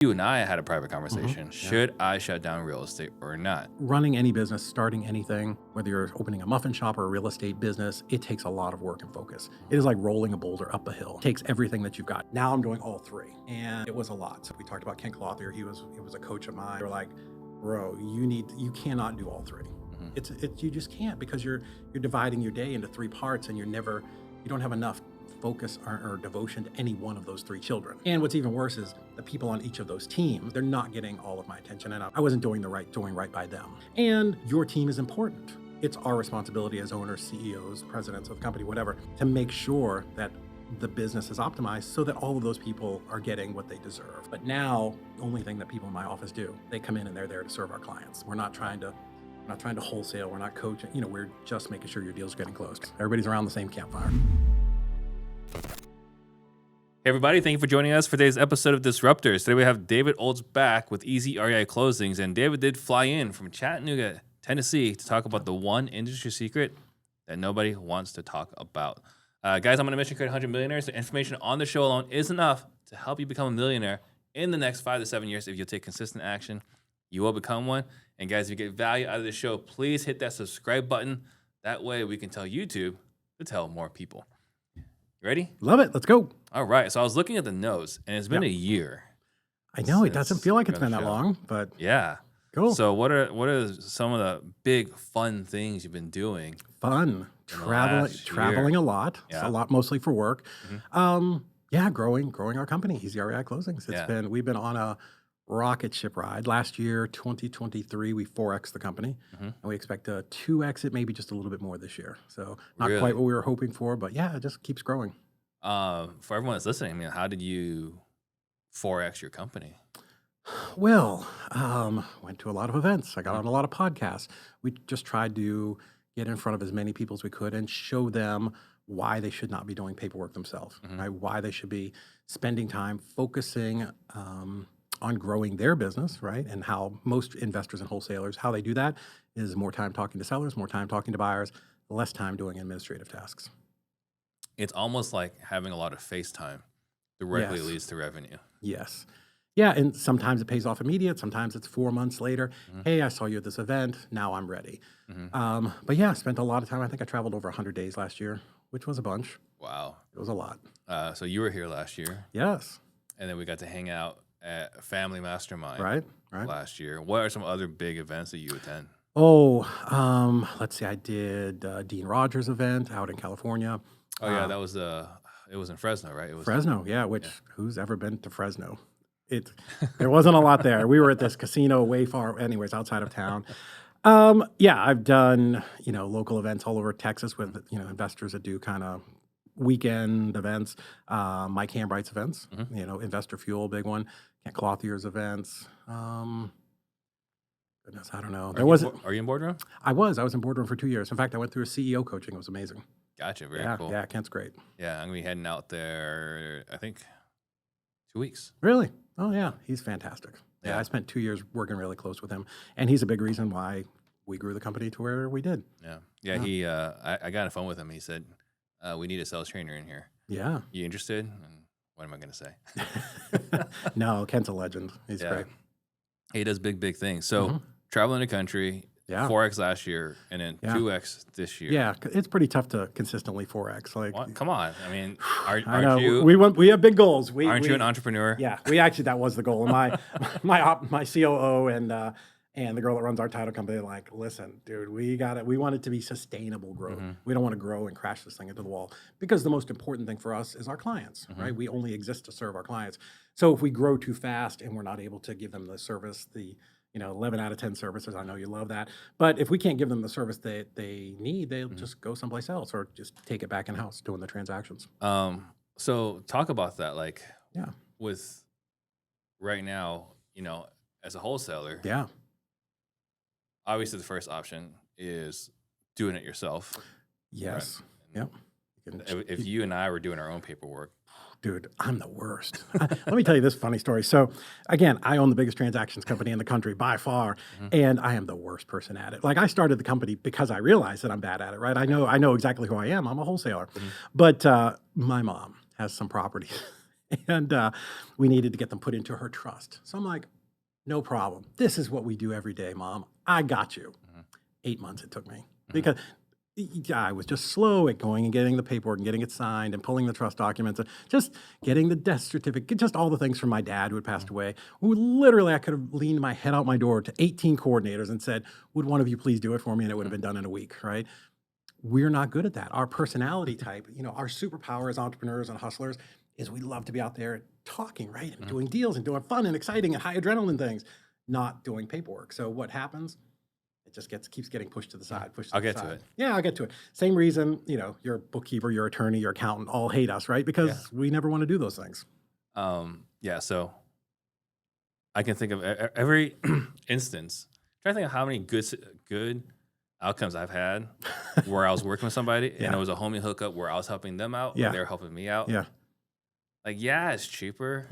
You and I had a private conversation. Should I shut down real estate or not? Running any business, starting anything, whether you're opening a muffin shop or a real estate business, it takes a lot of work and focus. It is like rolling a boulder up a hill. It takes everything that you've got. Now I'm doing all three, and it was a lot. So we talked about Ken Clothier. He was a coach of mine. They were like, bro, you cannot do all three. It's you just can't, because you're dividing your day into three parts, and you don't have enough focus or devotion to any one of those three children. And what's even worse is the people on each of those teams, they're not getting all of my attention, and I wasn't doing right by them. And your team is important. It's our responsibility as owners, CEOs, presidents of the company, whatever, to make sure that the business is optimized so that all of those people are getting what they deserve. But now, the only thing that people in my office do, they come in and they're there to serve our clients. We're not trying to wholesale. We're not coaching. We're just making sure your deal's getting closed. Everybody's around the same campfire. Hey everybody, thank you for joining us for today's episode of Disruptors. Today we have David Olds back with EZREICLosings, and David did fly in from Chattanooga, Tennessee to talk about the one industry secret that nobody wants to talk about. Guys, I'm on a mission to create 100 millionaires. The information on the show alone is enough to help you become a millionaire in the next 5 to 7 years. If you'll take consistent action, you will become one. And guys, if you get value out of the show, please hit that subscribe button. That way we can tell YouTube to tell more people. You ready? Love it. Let's go. All right. So I was looking at the notes, and it's been a year. I know it doesn't feel like it's been that long, but yeah. Cool. So what are some of the big fun things you've been doing? Fun. Traveling a lot. Yeah. It's a lot, mostly for work. Growing our company, EZREIClosings. We've been on a rocket ship ride. Last year, 2023, we 4X the company, and we expect to 2X it, maybe just a little bit more this year. So not quite what we were hoping for, but yeah, it just keeps growing. For everyone that's listening, I mean, how did you 4X your company? Well, went to a lot of events. I got on a lot of podcasts. We just tried to get in front of as many people as we could and show them why they should not be doing paperwork themselves, right? Why they should be spending time focusing on growing their business, right? And how most investors and wholesalers, how they do that is more time talking to sellers, more time talking to buyers, less time doing administrative tasks. It's almost like having a lot of FaceTime directly leads to revenue. Yes. Yeah, and sometimes it pays off immediate. Sometimes it's 4 months later. Hey, I saw you at this event. Now I'm ready. But yeah, spent a lot of time. I think I traveled over 100 days last year, which was a bunch. Wow. It was a lot. So you were here last year. Yes. And then we got to hang out at Family Mastermind right. last year. What are some other big events that you attend? Oh, let's see. I did Dean Rogers' event out in California. Oh yeah, that was it was in Fresno, right? It was Fresno, who's ever been to Fresno? There wasn't a lot there. We were at this casino way far, anyways, outside of town. I've done, local events all over Texas with, investors that do kind of weekend events, Mike Hambright's events, Investor Fuel, big one, Ken Clothier's events. Goodness, I don't know. Are you in boardroom? I was in boardroom for 2 years. In fact, I went through a CEO coaching. It was amazing. Gotcha. Very cool. Yeah, Kent's great. Yeah, I'm gonna be heading out there, I think 2 weeks. Really? Oh yeah, he's fantastic. Yeah, I spent 2 years working really close with him, and he's a big reason why we grew the company to where we did. Yeah. He, I got on the phone with him. He said, "We need a sales trainer in here. Yeah. You interested?" And what am I gonna say? No, Kent's a legend. He's great. He does big things. So traveling the country. 4X last year, and then 2X this year. Yeah, it's pretty tough to consistly 4X. Like, come on. I mean, aren't you? We have big goals. Aren't you an entrepreneur? Yeah, that was the goal. And my COO and the girl that runs our title company are like, listen, dude, we want it to be sustainable growth. We don't want to grow and crash this thing into the wall, because the most important thing for us is our clients, right? We only exist to serve our clients. So if we grow too fast and we're not able to give them the service, 11 out of 10 services. I know you love that. But if we can't give them the service that they need, they'll just go someplace else or just take it back in-house doing the transactions. So talk about that. Like, with right now, as a wholesaler, obviously the first option is doing it yourself. Yes. Right? Yep. If you and I were doing our own paperwork, dude, I'm the worst. Let me tell you this funny story. So again, I own the biggest transactions company in the country by far, and I am the worst person at it. Like, I started the company because I realized that I'm bad at it, right? I know exactly who I am. I'm a wholesaler. But my mom has some properties And we needed to get them put into her trust. So I'm like, no problem. This is what we do every day, Mom. I got you. 8 months it took me because I was just slow at going and getting the paperwork and getting it signed and pulling the trust documents and just getting the death certificate, just all the things from my dad who had passed away. Who literally, I could have leaned my head out my door to 18 coordinators and said, would one of you please do it for me? And it would have been done in a week, right? We're not good at that. Our personality type, our superpower as entrepreneurs and hustlers is we love to be out there talking, right? And doing deals and doing fun and exciting and high adrenaline things, not doing paperwork. So what happens? It just keeps getting pushed to the side, pushed to I'll the get side. to it. Yeah, I'll get to it. Same reason, your bookkeeper, your attorney, your accountant all hate us, right? Because we never want to do those things. So I can think of every instance. Trying to think of how many good outcomes I've had where I was working with somebody and it was a homie hookup where I was helping them out, or they're helping me out. Yeah. Like, it's cheaper.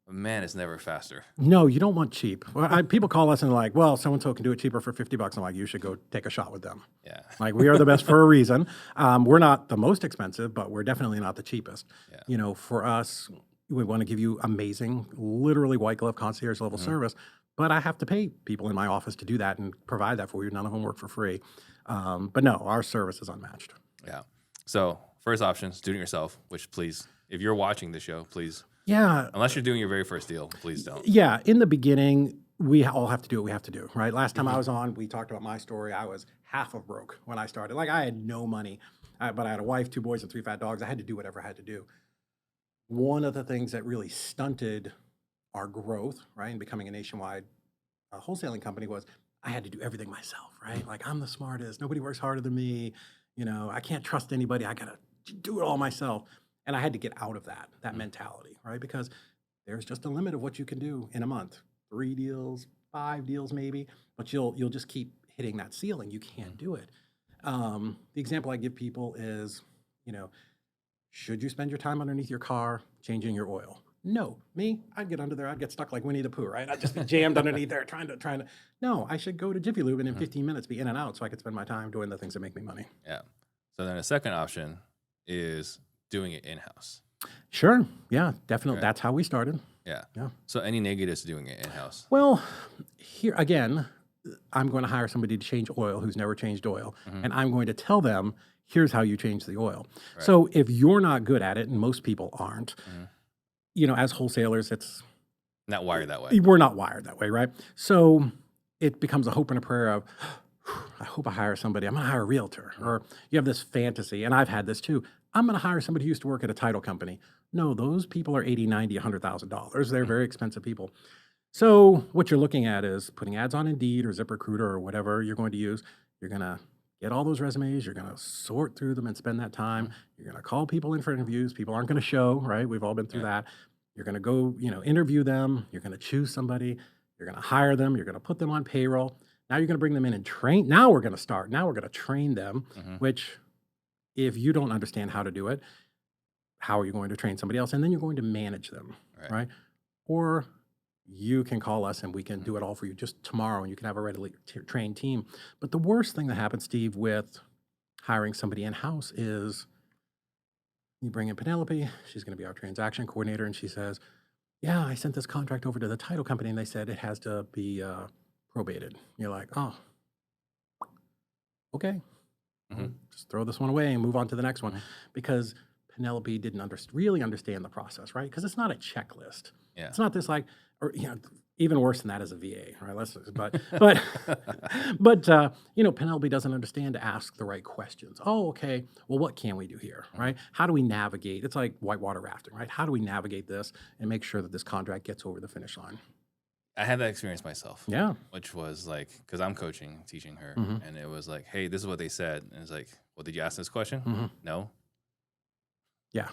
But man, it's never faster. No, you don't want cheap. Well, people call us and like, well, so-and-so can do it cheaper for $50. I'm like, you should go take a shot with them. Yeah. Like, we are the best for a reason. We're not the most expensive, but we're definitely not the cheapest. Yeah. For us, we want to give you amazing, literally white glove concierge level service, but I have to pay people in my office to do that and provide that for you. None of them work for free. But no, our service is unmatched. Yeah. So first option, doing it yourself, which please, if you're watching the show, please. Yeah. Unless you're doing your very first deal, please don't. Yeah. In the beginning, we all have to do what we have to do, right? Last time I was on, we talked about my story. I was half of broke when I started. Like, I had no money, but I had a wife, 2 boys, and 3 fat dogs. I had to do whatever I had to do. One of the things that really stunted our growth, right, and becoming a nationwide wholesaling company was I had to do everything myself, right? Like, I'm the smartest. Nobody works harder than me. I can't trust anybody. I got to do it all myself. And I had to get out of that mentality, right? Because there's just a limit of what you can do in a month. 3 deals, 5 deals maybe, but you'll just keep hitting that ceiling. You can't do it. The example I give people is, should you spend your time underneath your car changing your oil? No. Me, I'd get under there. I'd get stuck like Winnie the Pooh, right? I'd just be jammed underneath there trying to. No, I should go to Jiffy Lube and in 15 minutes be in and out so I could spend my time doing the things that make me money. Yeah. So then a second option is doing it in-house. Sure. Yeah, definitely. Okay. That's how we started. Yeah. Yeah. So any negatives to doing it in-house? Well, here again, I'm going to hire somebody to change oil who's never changed oil, and I'm going to tell them, here's how you change the oil. Right. So if you're not good at it, and most people aren't, as wholesalers, it's not wired that way. We're not wired that way, right? So it becomes a hope and a prayer of, I hope I hire somebody. I'm going to hire a realtor. Or you have this fantasy, and I've had this too. I'm going to hire somebody who used to work at a title company. No, those people are $80,000, $90,000, $100,000. They're very expensive people. So what you're looking at is putting ads on Indeed or ZipRecruiter or whatever you're going to use. You're going to get all those resumes. You're going to sort through them and spend that time. You're going to call people in for interviews. People aren't going to show, right? We've all been through that. You're going to go, interview them. You're going to choose somebody. You're going to hire them. You're going to put them on payroll. Now you're going to bring them in and train. Now we're going to start. Now we're going to train them, which if you don't understand how to do it, how are you going to train somebody else? And then you're going to manage them, right? Or you can call us and we can do it all for you just tomorrow and you can have a readily trained team. But the worst thing that happens, Steve, with hiring somebody in-house is you bring in Penelope. She's going to be our transaction coordinator. And she says, yeah, I sent this contract over to the title company and they said it has to be probated. You're like, oh, okay. Just throw this one away and move on to the next one because Penelope didn't really understand the process, right? Because it's not a checklist. Yeah. It's not this like, or even worse than that is a VA, right? But Penelope doesn't understand to ask the right questions. Oh, okay. Well, what can we do here, right? How do we navigate? It's like whitewater rafting, right? How do we navigate this and make sure that this contract gets over the finish line? I had that experience myself. Yeah. Which was like, because I'm teaching her, and it was like, hey, this is what they said. And it's like, well, did you ask this question? No. Yeah.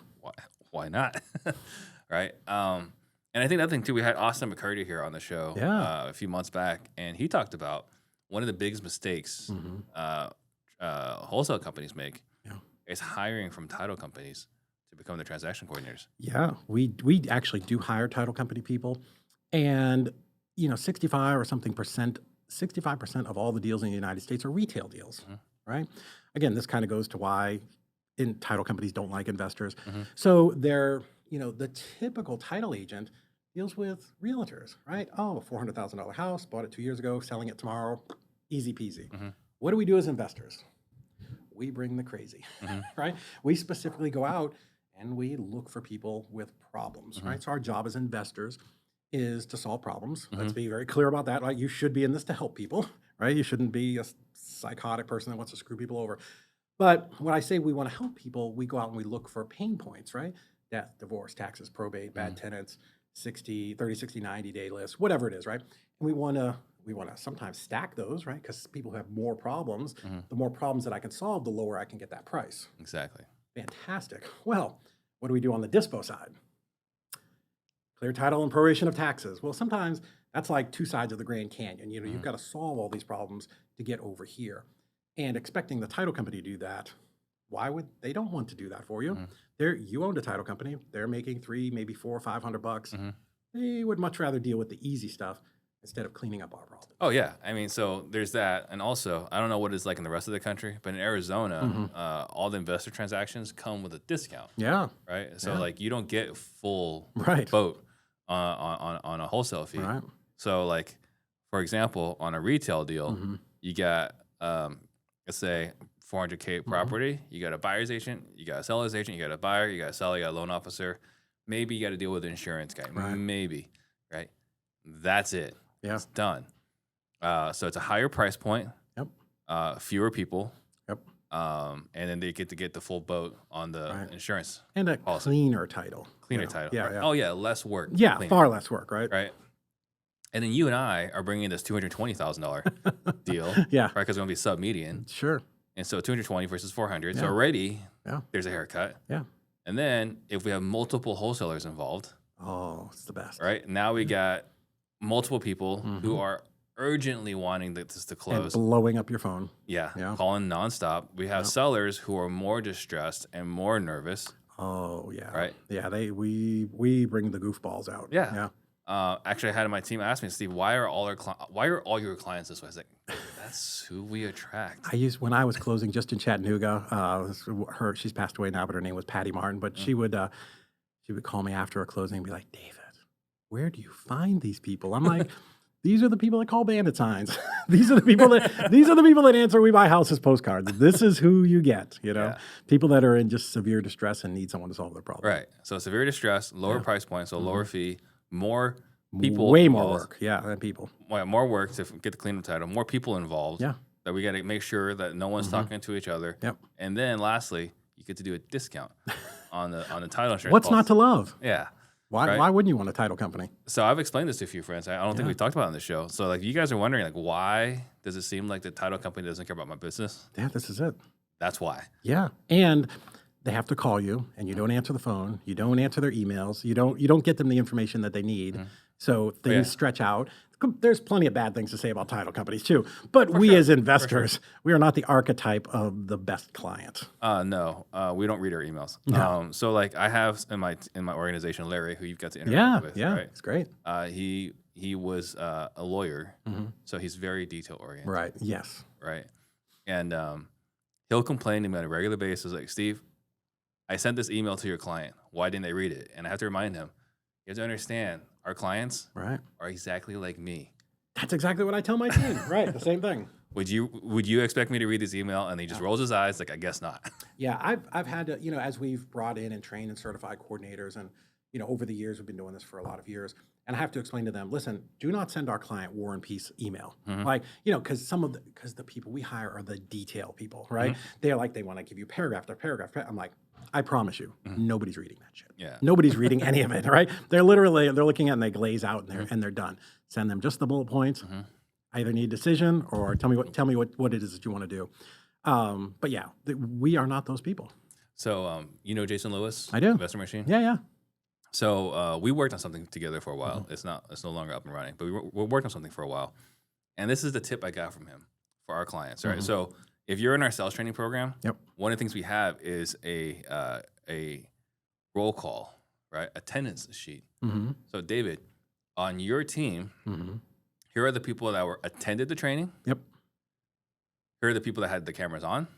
Why not? Right. And I think the other thing too, we had Austin McCurdy here on the show a few months back, and he talked about one of the biggest mistakes wholesale companies make is hiring from title companies to become the transaction coordinators. Yeah, we actually do hire title company people, and 65 or something percent, 65% of all the deals in the United States are retail deals, right? Again, this kind of goes to why title companies don't like investors. So they're the typical title agent deals with realtors, right? Oh, a $400,000 house, bought it 2 years ago, selling it tomorrow, easy peasy. What do we do as investors? We bring the crazy, right? We specifically go out and we look for people with problems, right? So our job as investors is to solve problems. Let's be very clear about that. Like, you should be in this to help people, right? You shouldn't be a psychotic person that wants to screw people over. But when I say we want to help people, we go out and we look for pain points, right? Death, divorce, taxes, probate, bad tenants, 30, 60, 90-day list, whatever it is, right? And we want to sometimes stack those, right? Because people who have more problems, the more problems that I can solve, the lower I can get that price. Exactly. Fantastic. Well, what do we do on the dispo side? Clear title and proration of taxes. Well, sometimes that's like two sides of the Grand Canyon. You've got to solve all these problems to get over here. And expecting the title company to do that, why would they don't want to do that for you? You owned a title company. They're making $300, maybe $400 or $500. They would much rather deal with the easy stuff instead of cleaning up our problems. Oh yeah, I mean, so there's that, and also I don't know what it's like in the rest of the country, but in Arizona, all the investor transactions come with a discount. Yeah. Right. So like you don't get full Right. boat on a wholesale fee. Right. So like, for example, on a retail deal, you got let's say $400K property. You got a buyer's agent, you got a seller's agent, you got a buyer, you got a seller, you got a loan officer. Maybe you got to deal with an insurance guy. Right. Maybe. Right. That's it. Yeah. It's done. So it's a higher price point. Yep. Fewer people. Yep. And then they get to get the full boat on the insurance. And a policy. cleaner title. Cleaner title. Yeah, Right? yeah. Oh yeah, less work. Yeah, cleaner. far less work, right? Right. And then you and I are bringing this $220,000 deal. Yeah. Right, because we're gonna be sub median. Sure. And so 220 versus 400. So Yeah. already Yeah. there's a haircut. Yeah. And then if we have multiple wholesalers involved, Oh, it's the best. right? Now we got multiple people who are urgently wanting this to And close. blowing up your phone. Yeah, Yeah. calling nonstop. We have sellers who are more distressed and more nervous. Oh, yeah. Right. Yeah, we bring the goofballs out. Yeah. Yeah. Actually, I had my team ask me, Steve, why are all your clients this way? I was like, that's who we attract. When I was closing just in Chattanooga, she's passed away now, but her name was Patty Martin. But she would call me after a closing and be like, David, where do you find these people? I'm like, these are the people that call bandit signs. These are the people that answer "We Buy Houses" postcards. This is who you get. Yeah. People that are in just severe distress and need someone to solve their problem. Right. So severe distress, lower price point, so lower fee, more people. Way more involved. work. Yeah, than people. More work to get the cleanup title, more people involved. Yeah. That we got to make sure that no one's talking to each other. Yep. And then lastly, you get to do a discount on the title insurance. What's not to love? Yeah. Why? Right? Why wouldn't you want a title company? So I've explained this to a few friends. I don't think we've talked about it on the show. So like you guys are wondering like why does it seem like the title company doesn't care about my business? Yeah, this is it. That's why. Yeah, and they have to call you, and you don't answer the phone. You don't answer their emails. You don't get them the information that they need. So things stretch out. There's plenty of bad things to say about title companies too, but as investors, we are not the archetype of the best client. No, we don't read our emails. No. So like I have in my organization Larry, who you've got to interact Yeah, with. yeah, Right? it's great. He was a lawyer, so he's very detail oriented. Right. Yes. Right. And he'll complain to me on a regular basis, like, Steve, I sent this email to your client. Why didn't they read it? And I have to remind him, you have to understand, our clients Right. are exactly like me. That's exactly what I tell my team. Right. The same thing. Would you expect me to read this email? And he just rolls his eyes like, I guess not. Yeah, I've had to, as we've brought in and trained and certified coordinators, and over the years we've been doing this for a lot of years, and I have to explain to them, listen, do not send our client War and Peace email, like because the people we hire are the detail people, right? They're like they want to give you paragraph after paragraph. I'm like, I promise you, nobody's reading that shit. Yeah. Nobody's reading any of it, right? They're looking at it and they glaze out and they're done. Send them just the bullet points. I either need a decision or tell me what it is that you want to do. But yeah, we are not those people. So Jason Lewis? I do. Investor Machine? Yeah, yeah. So we worked on something together for a while. It's no longer up and running, but we worked on something for a while. And this is the tip I got from him for our clients, right? So if you're in our sales training program, one of the things we have is a roll call, right? Attendance sheet. So David, on your team, here are the people that attended the training. Yep. Here are the people that had the cameras on.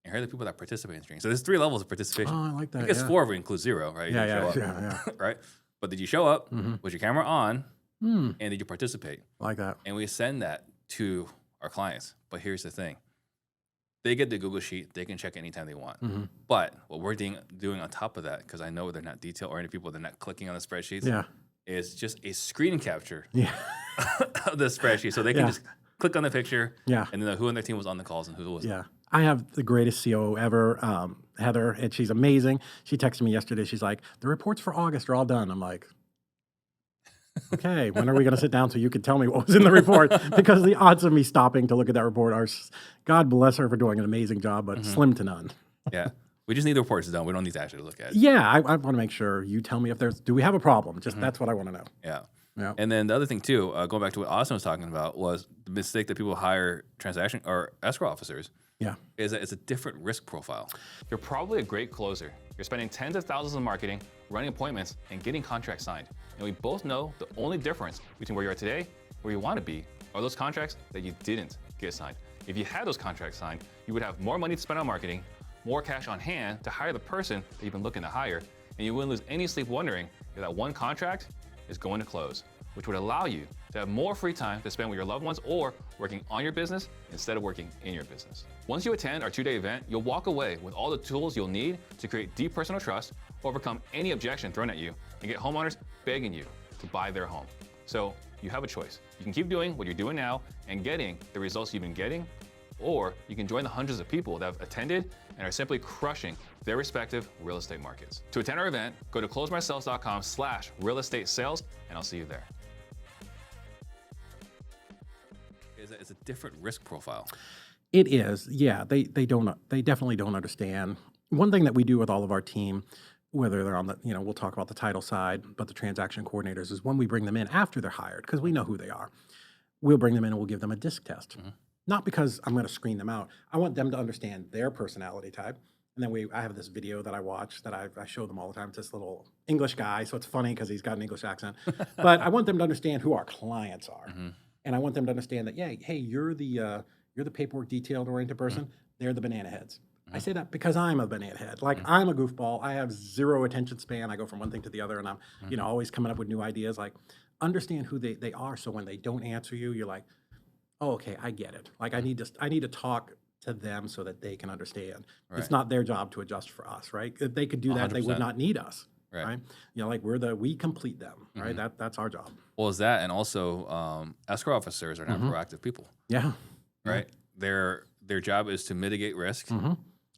And here are the people that participate in screening. So there's 3 levels of participation. Oh, I like that. I guess yeah. 4 of it includes 0, right? You Yeah, didn't yeah, show up, yeah. right? But did you show up? Mm-hmm. Was your camera on? Mm, And did you participate? I like that. And we send that to our clients. But here's the thing. They get the Google Sheet. They can check anytime they want. Mm-hmm. But what we're doing on top of that, because I know they're not detail-oriented people, they're not clicking on the spreadsheets, Yeah. is just a screen capture Yeah. of the spreadsheet. So they can Yeah. just click on the picture Yeah. and then know who on their team was on the calls and who wasn't. Yeah. I have the greatest COO ever, Heather, and she's amazing. She texted me yesterday. She's like, the reports for August are all done. I'm like, okay, when are we going to sit down so you can tell me what was in the report? Because the odds of me stopping to look at that report are, God bless her for doing an amazing job, but slim to none. Yeah. We just need the reports done. We don't need to actually look at it. Yeah, I want to make sure you tell me if do we have a problem? Just that's what I want to know. Yeah. Yeah. And then the other thing too, going back to what Austin was talking about, was the mistake that people hire transaction or escrow officers. Yeah. Is that it's a different risk profile. You're probably a great closer. You're spending tens of thousands on marketing, running appointments, and getting contracts signed. And we both know the only difference between where you are today, where you want to be, are those contracts that you didn't get signed. If you had those contracts signed, you would have more money to spend on marketing, more cash on hand to hire the person that you've been looking to hire, and you wouldn't lose any sleep wondering if that one contract is going to close, which would allow you to have more free time to spend with your loved ones or working on your business instead of working in your business. Once you attend our 2-day event, you'll walk away with all the tools you'll need to create deep personal trust, overcome any objection thrown at you, and get homeowners begging you to buy their home. So you have a choice. You can keep doing what you're doing now and getting the results you've been getting, or you can join the hundreds of people that have attended and are simply crushing their respective real estate markets. To attend our event, go to closemyself.com/real estate sales, and I'll see you there. It's a different risk profile. It is. Yeah, they definitely don't understand. One thing that we do with all of our team, whether they're on the, we'll talk about the title side, but the transaction coordinators is when we bring them in after they're hired, because we know who they are. We'll bring them in and we'll give them a disc test. Mm-hmm. Not because I'm going to screen them out. I want them to understand their personality type. And then I have this video that I watch that I show them all the time. It's this little English guy, so it's funny because he's got an English accent. But I want them to understand who our clients are. Mm-hmm. And I want them to understand that, hey, you're the paperwork detailed oriented person. Mm-hmm. They're the banana heads. Mm-hmm. I say that because I'm a banana head. Like, I'm a goofball. I have zero attention span. I go from one thing to the other, and I'm always coming up with new ideas. Like, understand who they are, so when they don't answer you, you're like, oh, okay, I get it. Like, I need to talk to them so that they can understand. Right. It's not their job to adjust for us, right? If they could do that, 100%. They would not need us. Right. Like we complete them, right? That's our job. Well, is that, and also escrow officers are not proactive people. Yeah. Right. Their job is to mitigate risk.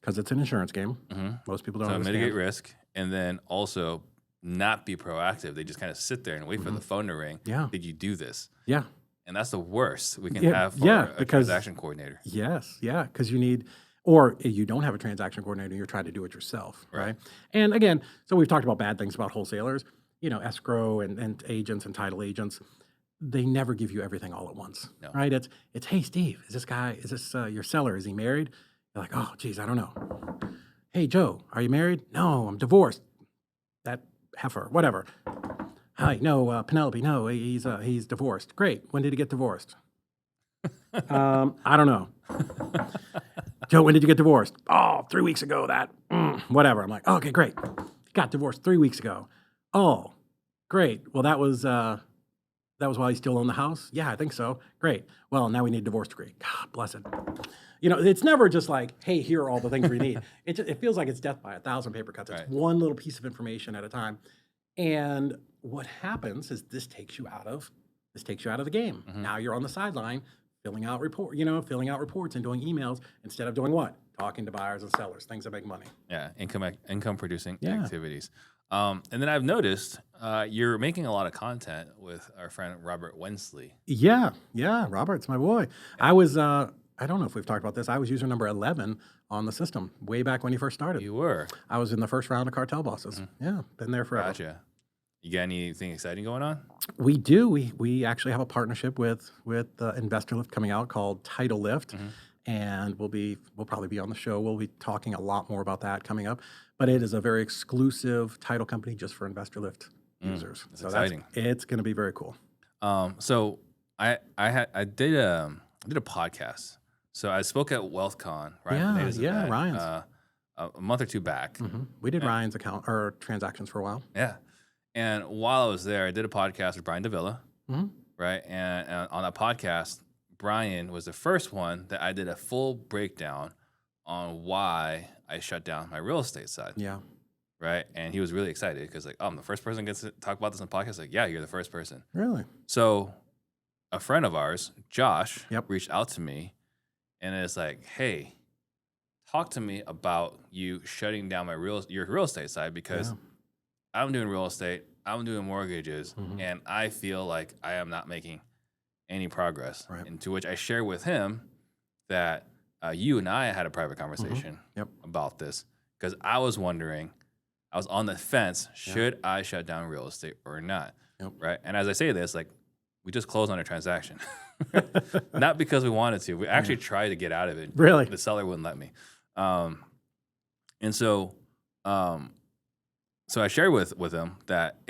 Because it's an insurance game. Most people don't understand. Mitigate risk, and then also not be proactive. They just kind of sit there and wait for the phone to ring. Yeah. Did you do this? Yeah. And that's the worst we can have for a transaction coordinator. Yes. Yeah. Because you need, or you don't have a transaction coordinator, you're trying to do it yourself, right? And again, so we've talked about bad things about wholesalers, escrow and agents and title agents. They never give you everything all at once, right? It's hey, Steve, is this your seller? Is he married? You're like, oh, geez, I don't know. Hey, Joe, are you married? No, I'm divorced. That heifer, whatever. Hi, no, Penelope, no, he's divorced. Great. When did he get divorced? I don't know. Joe, when did you get divorced? Oh, 3 weeks ago, whatever. I'm like, okay, great. Got divorced 3 weeks ago. Oh, great. Well, that was while he still owned the house? Yeah, I think so. Great. Well, now we need a divorce decree. God bless it. It's never just like, hey, here are all the things we need. It feels like it's death by 1,000 paper cuts. It's one little piece of information at a time. And what happens is this takes you out of the game. Now you're on the sideline filling out reports and doing emails instead of doing what? Talking to buyers and sellers, things that make money. Yeah, income producing activities. And then I've noticed you're making a lot of content with our friend Robert Wensley. Yeah, Robert's my boy. I was, I don't know if we've talked about this. I was user number 11 on the system way back when you first started. You were. I was in the first round of Cartel Bosses. Yeah, been there forever. Gotcha. You got anything exciting going on? We do. We actually have a partnership with Investor Lift coming out called Title Lift, and we'll probably be on the show. We'll be talking a lot more about that coming up. But it is a very exclusive title company just for Investor Lift users. That's exciting. It's going to be very cool. So I did a podcast. So I spoke at WealthCon, right? Yeah, Nate's yeah, event, Ryan's. a month or two back. We did And- Ryan's account or transactions for a while. Yeah. And while I was there, I did a podcast with Brian DeVilla, Mhm. right? And on that podcast, Brian was the first one that I did a full breakdown on why I shut down my real estate side, Yeah. right? And he was really excited because, like, oh, I'm the first person that gets to talk about this on the podcast. Like, yeah, you're the first person. Really? So a friend of ours, Josh, Yep. reached out to me and it's like, hey, talk to me about you shutting down your real estate side because Yeah. I'm doing real estate, I'm doing mortgages, Mhm. and I feel like I am not making any progress. Right. And to which I share with him that you and I had a private conversation Yep. about this because I was wondering, I was on the fence, should I shut down real estate or not? Yep. Right. And as I say this, like, we just closed on a transaction, not because we wanted to. We actually tried to get out of it. Really? The seller wouldn't let me. And so I shared with him that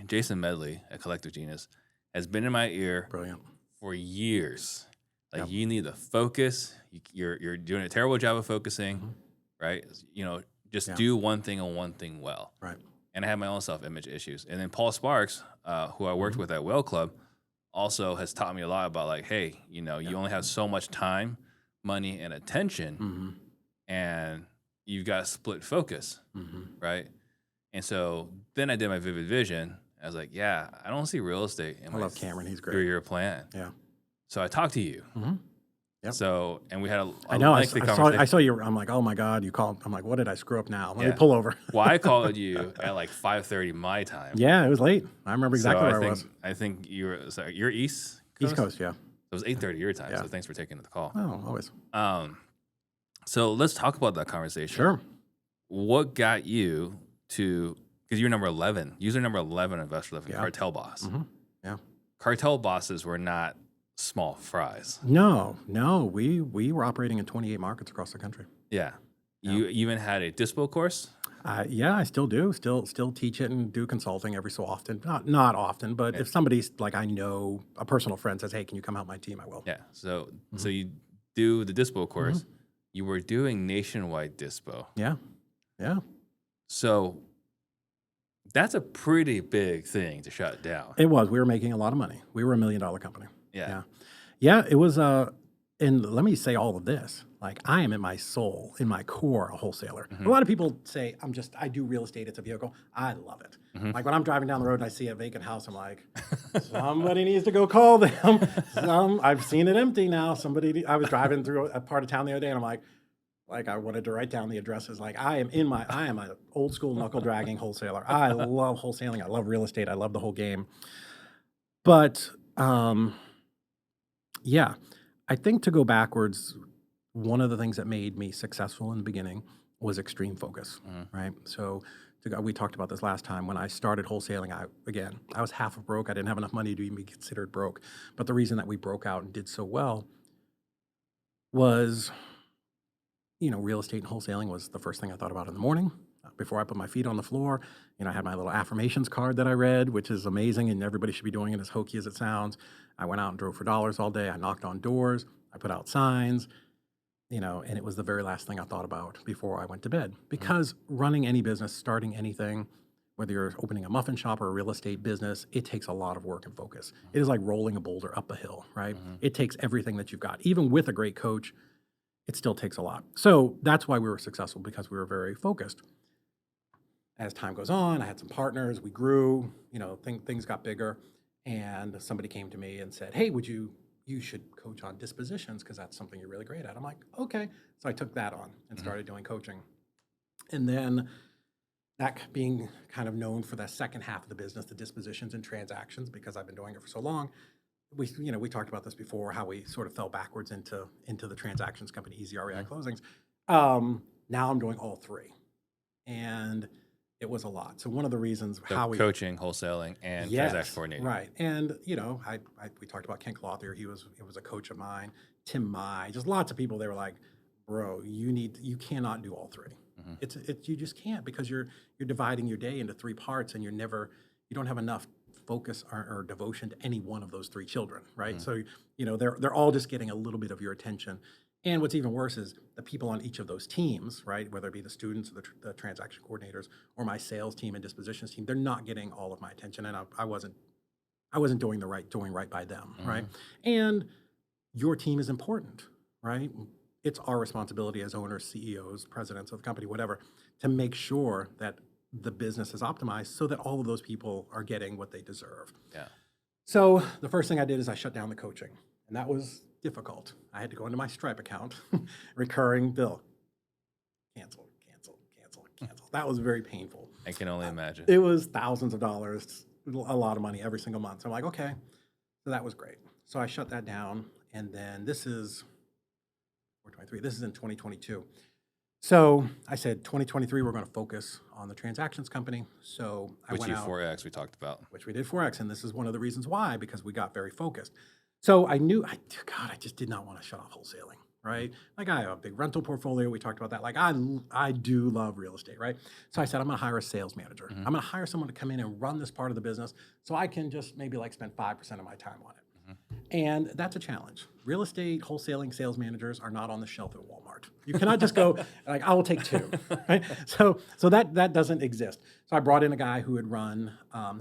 Jason Medley, a collective genius, has been in my ear Brilliant. for years. Like, Yep. you need to focus. You're doing a terrible job of focusing, Mhm. right? Just Yeah. do one thing and one thing well. Right. And I have my own self-image issues. And then Paul Sparks, who I worked with at Whale Club, also has taught me a lot about, like, hey, you only have so much time, money, and attention, Mm-hmm. and you've got to split focus, Mm-hmm. right? And so then I did my vivid vision. I was like, yeah, I don't see real estate in I my love Cameron. He's great. 3-year plan. Yeah. So I talked to you. Mm-hmm. Yep. So, and we had a I know. I lengthy saw conversation. you. I'm like, oh my God, you called. I'm like, what did I screw up now? Let Yeah. me pull over. Well, I called you at like 5:30 my time. Yeah, it was late. I remember exactly so where I was. I think you're East Coast? East Coast, yeah. It was 8:30 your time. Yeah. So thanks for taking the call. Oh, always. So let's talk about that conversation. Sure. What got you to, because you're number 11, user number 11 on Investor Living, Yeah. Cartel Boss. Mm-hmm. Yeah. Cartel bosses were not small fries. No. We were operating in 28 markets across the country. Yeah. Yeah. You even had a dispo course? Yeah, I still do. Still teach it and do consulting every so often. Not often, but if somebody's like, I know a personal friend says, hey, can you come help my team? I will. Yeah. So Mm-hmm. you do the dispo course. You were doing nationwide dispo. Yeah. Yeah. So that's a pretty big thing to shut down. It was. We were making a lot of money. We were $1 million company. Yeah. Yeah, it was. And let me say all of this. Like, I am in my soul, in my core, a wholesaler. Mm-hmm. A lot of people say, I do real estate. It's a vehicle. I love it. Mm-hmm. Like, when I'm driving down the road and I see a vacant house, I'm like, somebody needs to go call them. I've seen it empty now. I was driving through a part of town the other day and I'm like, I wanted to write down the addresses. Like, I am an old school knuckle dragging wholesaler. I love wholesaling. I love real estate. I love the whole game. But, yeah, I think to go backwards, one of the things that made me successful in the beginning was extreme focus, right? So we talked about this last time. When I started wholesaling, I was half broke. I didn't have enough money to even be considered broke. But the reason that we broke out and did so well was, real estate and wholesaling was the first thing I thought about in the morning. Before I put my feet on the floor, I had my little affirmations card that I read, which is amazing, and everybody should be doing it, as hokey as it sounds. I went out and drove for dollars all day. I knocked on doors. I put out signs, and it was the very last thing I thought about before I went to bed. Because running any business, starting anything, whether you're opening a muffin shop or a real estate business, it takes a lot of work and focus. It is like rolling a boulder up a hill, right? It takes everything that you've got. Even with a great coach, it still takes a lot. So that's why we were successful, because we were very focused. As time goes on, I had some partners, we grew, things got bigger, and somebody came to me and said, hey, you should coach on dispositions because that's something you're really great at. I'm like, okay. So I took that on and started doing coaching. And then that being kind of known for the second half of the business, the dispositions and transactions, because I've been doing it for so long, we talked about this before, how we sort of fell backwards into the transactions company, EZREI Closings. Now I'm doing all three. And it was a lot. So one of the reasons So coaching, wholesaling, and transaction coordinating. Right. And, we talked about Ken Clothier. He was a coach of mine. Tim Mai, just lots of people. They were like, bro, you cannot do all three. You just can't, because you're dividing your day into three parts, and you don't have enough focus or devotion to any one of those three children, right? So, they're all just getting a little bit of your attention. And what's even worse is the people on each of those teams, right? Whether it be the students or the transaction coordinators or my sales team and dispositions team, they're not getting all of my attention, and I wasn't doing right by them, right? And your team is important, right? It's our responsibility as owners, CEOs, presidents of the company, whatever, to make sure that the business is optimized so that all of those people are getting what they deserve. Yeah. So the first thing I did is I shut down the coaching, and that was difficult. I had to go into my Stripe account, recurring bill, cancel. That was very painful. I can only imagine. It was thousands of dollars, a lot of money every single month. So I'm like, okay, so that was great. So I shut that down, and then this is 423. This is in 2022. So I said 2023, we're going to focus on the transactions company. So I Which went you out, 4X we talked about. which we did 4X, and this is one of the reasons why, because we got very focused. So I knew, I just did not want to shut off wholesaling, right? Like I have a big rental portfolio. We talked about that. Like I do love real estate, right? So I said, I'm going to hire a sales manager. I'm going to hire someone to come in and run this part of the business so I can just maybe like spend 5% of my time on it. And that's a challenge. Real estate wholesaling sales managers are not on the shelf at Walmart. You cannot just go like, I will take two, right? So that doesn't exist. So I brought in a guy who had run,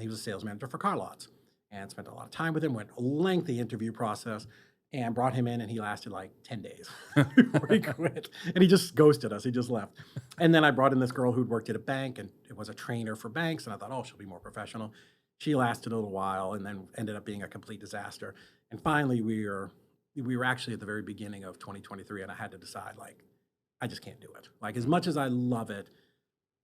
he was a sales manager for car lots, and spent a lot of time with him, went a lengthy interview process, and brought him in, and he lasted like 10 days before he quit. And he just ghosted us. He just left. And then I brought in this girl who'd worked at a bank and it was a trainer for banks, and I thought, oh, she'll be more professional. She lasted a little while and then ended up being a complete disaster. And finally, we were actually at the very beginning of 2023, and I had to decide, like, I just can't do it. Like, as much as I love it,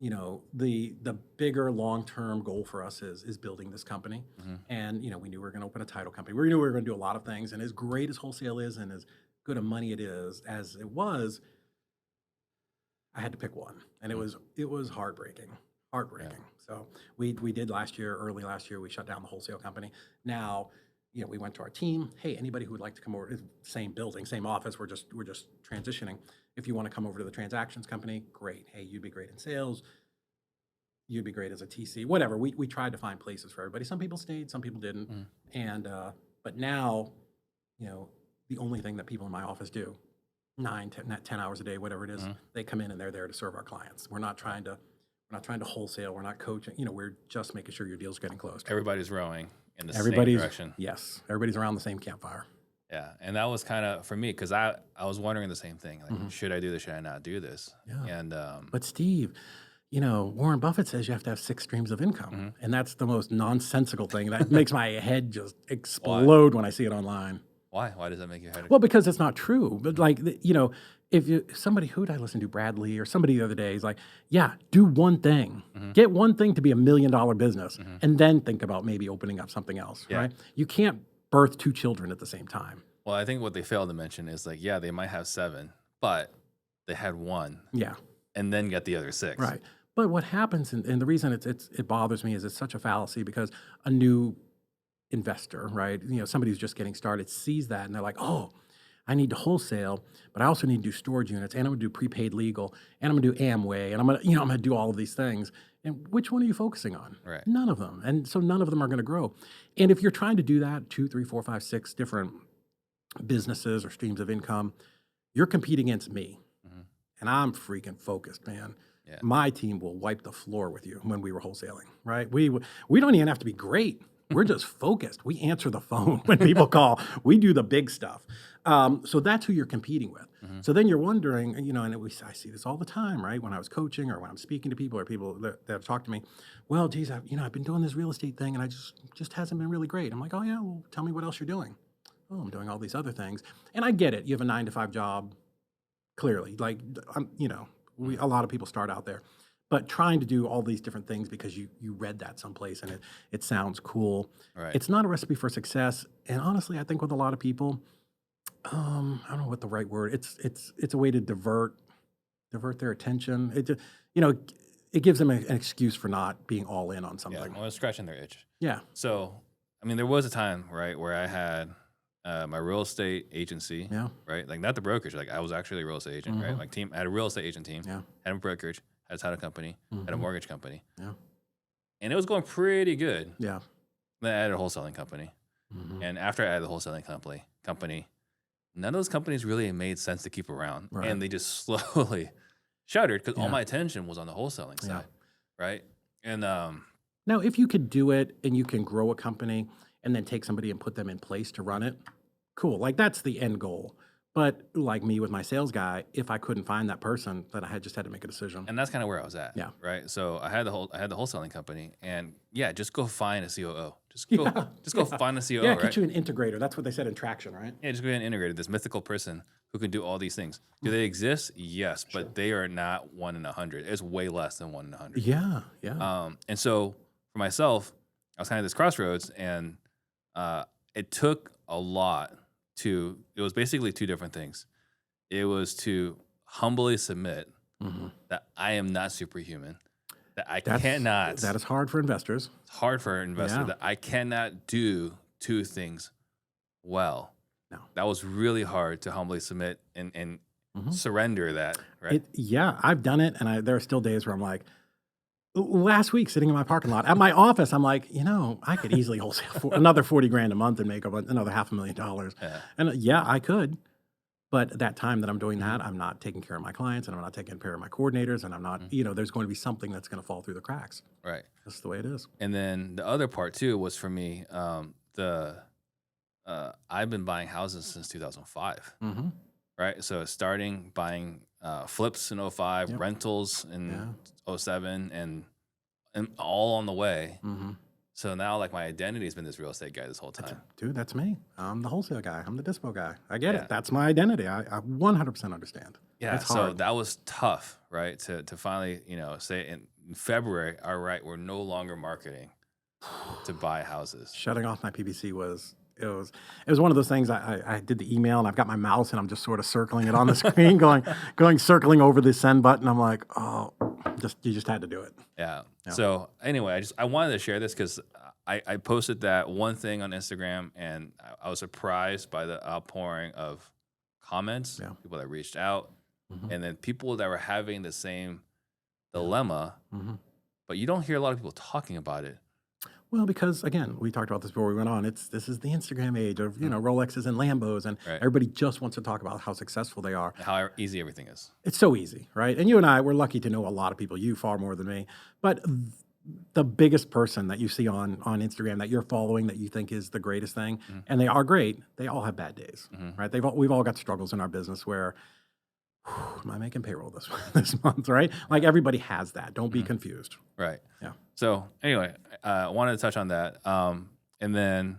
you know, the bigger long-term goal for us is building this company. And, you know, we knew we were going to open a title company. We knew we were going to do a lot of things. And as great as wholesale is and as good of money it is as it was, I had to pick one. And it was heartbreaking. Yeah. So we did early last year, we shut down the wholesale company. Now, you know, we went to our team. Hey, anybody who would like to come over, same building, same office. We're just transitioning. If you want to come over to the transactions company, great. Hey, you'd be great in sales. You'd be great as a TC. Whatever. We tried to find places for everybody. Some people stayed, some people didn't. And but now, you know, the only thing that people in my office do, 10 hours a day, whatever it is, they come in and they're there to serve our clients. We're not trying to wholesale. We're not coaching. You know, we're just making sure your deal's getting closed. Everybody's rowing in the same direction. Yes, everybody's around the same campfire. Yeah, and that was kind of for me because I was wondering the same thing. Like, should I do this? Should I not do this? Yeah. And but Steve, you know, Warren Buffett says you have to have 6 streams of income, and that's the most nonsensical thing. That makes my head just explode when I see it online. Why? Why does that make your head? Well, because it's not true. But like, you know, somebody who did I listen to, Bradley or somebody the other day, is like, yeah, do one thing, get one thing to be $1 million business, and then think about maybe opening up something else, right? You can't birth 2 children at the same time. Well, I think what they failed to mention is like, yeah, they might have 7, but they had 1. Yeah. And then get the other 6. Right. But what happens, and the reason it bothers me is it's such a fallacy because a new investor, right? You know, somebody who's just getting started sees that and they're like, oh, I need to wholesale, but I also need to do storage units, and I'm going to do prepaid legal, and I'm going to do Amway, and I'm going to do all of these things. And which one are you focusing on? Right. None of them. And so none of them are going to grow. And if you're trying to do that, 2, 3, 4, 5, 6 different businesses or streams of income, you're competing against me. And I'm freaking focused, man. Yeah. My team will wipe the floor with you when we were wholesaling, right? We don't even have to be great. We're just focused. We answer the phone when people call. We do the big stuff. So that's who you're competing with. So then you're wondering, you know, and I see this all the time, right? When I was coaching or when I'm speaking to people or people that talk to me, well, geez, I've been doing this real estate thing and I just hasn't been really great. I'm like, oh yeah, well, tell me what else you're doing. Oh, I'm doing all these other things. And I get it. You have a 9-to-5 job, clearly. Like, a lot of people start out there. But trying to do all these different things because you read that someplace and it sounds cool. Right. It's not a recipe for success. And honestly, I think with a lot of people, I don't know what the right word. It's a way to divert their attention. It gives them an excuse for not being all in on something. Yeah, well, it's scratching their itch. Yeah. So, I mean, there was a time, right, where I had my real estate agency. Yeah. Right, like not the brokerage. Like I was actually a real estate agent, right? Like I had a real estate agent team. Yeah. Had a brokerage. Had a title company, had a mortgage company. Yeah. And it was going pretty good. Yeah. Then I added a wholesaling company. And after I added the wholesaling company, none of those companies really made sense to keep around. Right. And they just slowly shuttered because all Yeah. my attention was on the wholesaling Yeah. side. Right. And Now, if you could do it and you can grow a company and then take somebody and put them in place to run it, cool. Like that's the end goal. But like me with my sales guy, if I couldn't find that person, then I just had to make a decision. and that's kind of where I was at. Yeah. Right. So I had the wholesaling company, and just go find a COO. Just go Yeah. find a COO. Yeah, right? get you an integrator. That's what they said in Traction, right? Yeah, just go ahead and integrate it. This mythical person who can do all these things. Do they exist? Yes, Sure. but they are not 1 in 100. It's way less than 1 in 100. Yeah, yeah. And so for myself, I was kind of at this crossroads, and it took a lot to. It was basically two different things. It was to humbly submit Mhm. that I am not superhuman, that I That's- cannot. That is hard for investors. It's hard for an investor Yeah. that I cannot do two things well. No. That was really hard to humbly submit and Mhm. surrender that, right? Yeah, I've done it, and there are still days where I'm like, last week sitting in my parking lot at my office, I'm like, I could easily wholesale for another 40 grand a month and make another $500,000. Yeah. And yeah, I could. But that time that I'm doing that, I'm not taking care of my clients, and I'm not taking care of my coordinators, and I'm not, there's going to be something that's going to fall through the cracks. Right. That's the way it is. And then the other part too was for me, I've been buying houses since 2005, Mm-hmm. right? So starting buying flips in 05, Yep. rentals in Yeah. 07, and all on the way. Mm-hmm. So now, like, my identity has been this real estate guy this whole time. Dude, that's me. I'm the wholesale guy. I'm the dispo guy. I get Yeah. it. That's my identity. I 100% understand. Yeah, That's so hard. that was tough, right? To finally, say in February, all right, we're no longer marketing to buy houses. Shutting off my PPC was one of those things. I did the email, and I've got my mouse, and I'm just sort of circling it on the screen, circling over the send button. I'm like, oh, you just had to do it. Yeah. Yeah. So anyway, I wanted to share this because I posted that one thing on Instagram, and I was surprised by the outpouring of comments, Yeah. people that reached out, Mhm. and then people that were having the same dilemma, Mhm. but you don't hear a lot of people talking about it. Well, because again, we talked about this before we went on. This is the Instagram age of Rolexes and Lambos, and Right. everybody just wants to talk about how successful they are. How easy everything is. It's so easy, right? And you and I, we're lucky to know a lot of people. You far more than me, but the biggest person that you see on Instagram that you're following that you think is the greatest thing, and they are great, they all have bad days, right? We've all got struggles in our business where, am I making payroll this month, right? Like everybody has that. Don't be confused. Right. Yeah. So anyway, I wanted to touch on that. And then,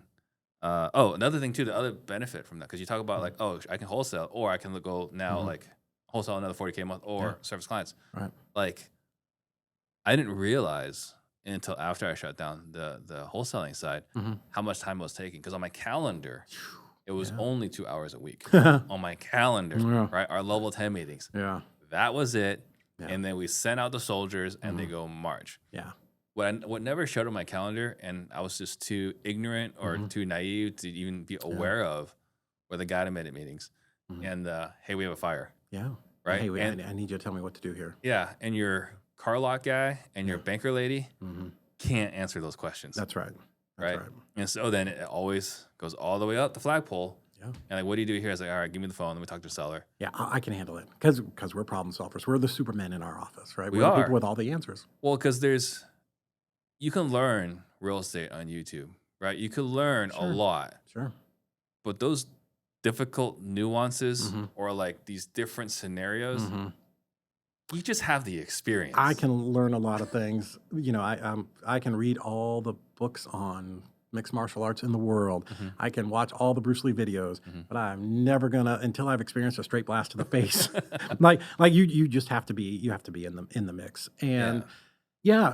another thing too, the other benefit from that, because you talk about like, oh, I can wholesale, or I can go now like wholesale another 40K a month, or service clients. Right. Like, I didn't realize until after I shut down the wholesaling side how much time I was taking. Because on my calendar, it was only 2 hours a week. On my calendar, Yeah. right? Our level 10 meetings. Yeah. That was it. Yeah. And then we sent out the soldiers, and they go march. Yeah. What never showed on my calendar, and I was just too ignorant or too naive to even be aware of, were the guided meetings. And hey, we have a fire, Yeah. right? Hey, and I need you to tell me what to do here. yeah, and your car lot guy and your banker lady can't answer those questions, That's right. right? And so then it always goes all the way up the flagpole. Yeah. And like, what do you do here? It's like, all right, give me the phone. Let me talk to the seller. Yeah, I can handle it because we're problem solvers. We're the Supermen in our office, right? We We're the are. people with all the answers. Well, because you can learn real estate on YouTube, right? You can learn a Sure. lot. Sure. But those difficult nuances or like these different scenarios, you just have the experience. I can learn a lot of things. I can read all the books on mixed martial arts in the world. I can watch all the Bruce Lee videos, but I'm never gonna until I've experienced a straight blast to the face. like you just have to be in the mix. And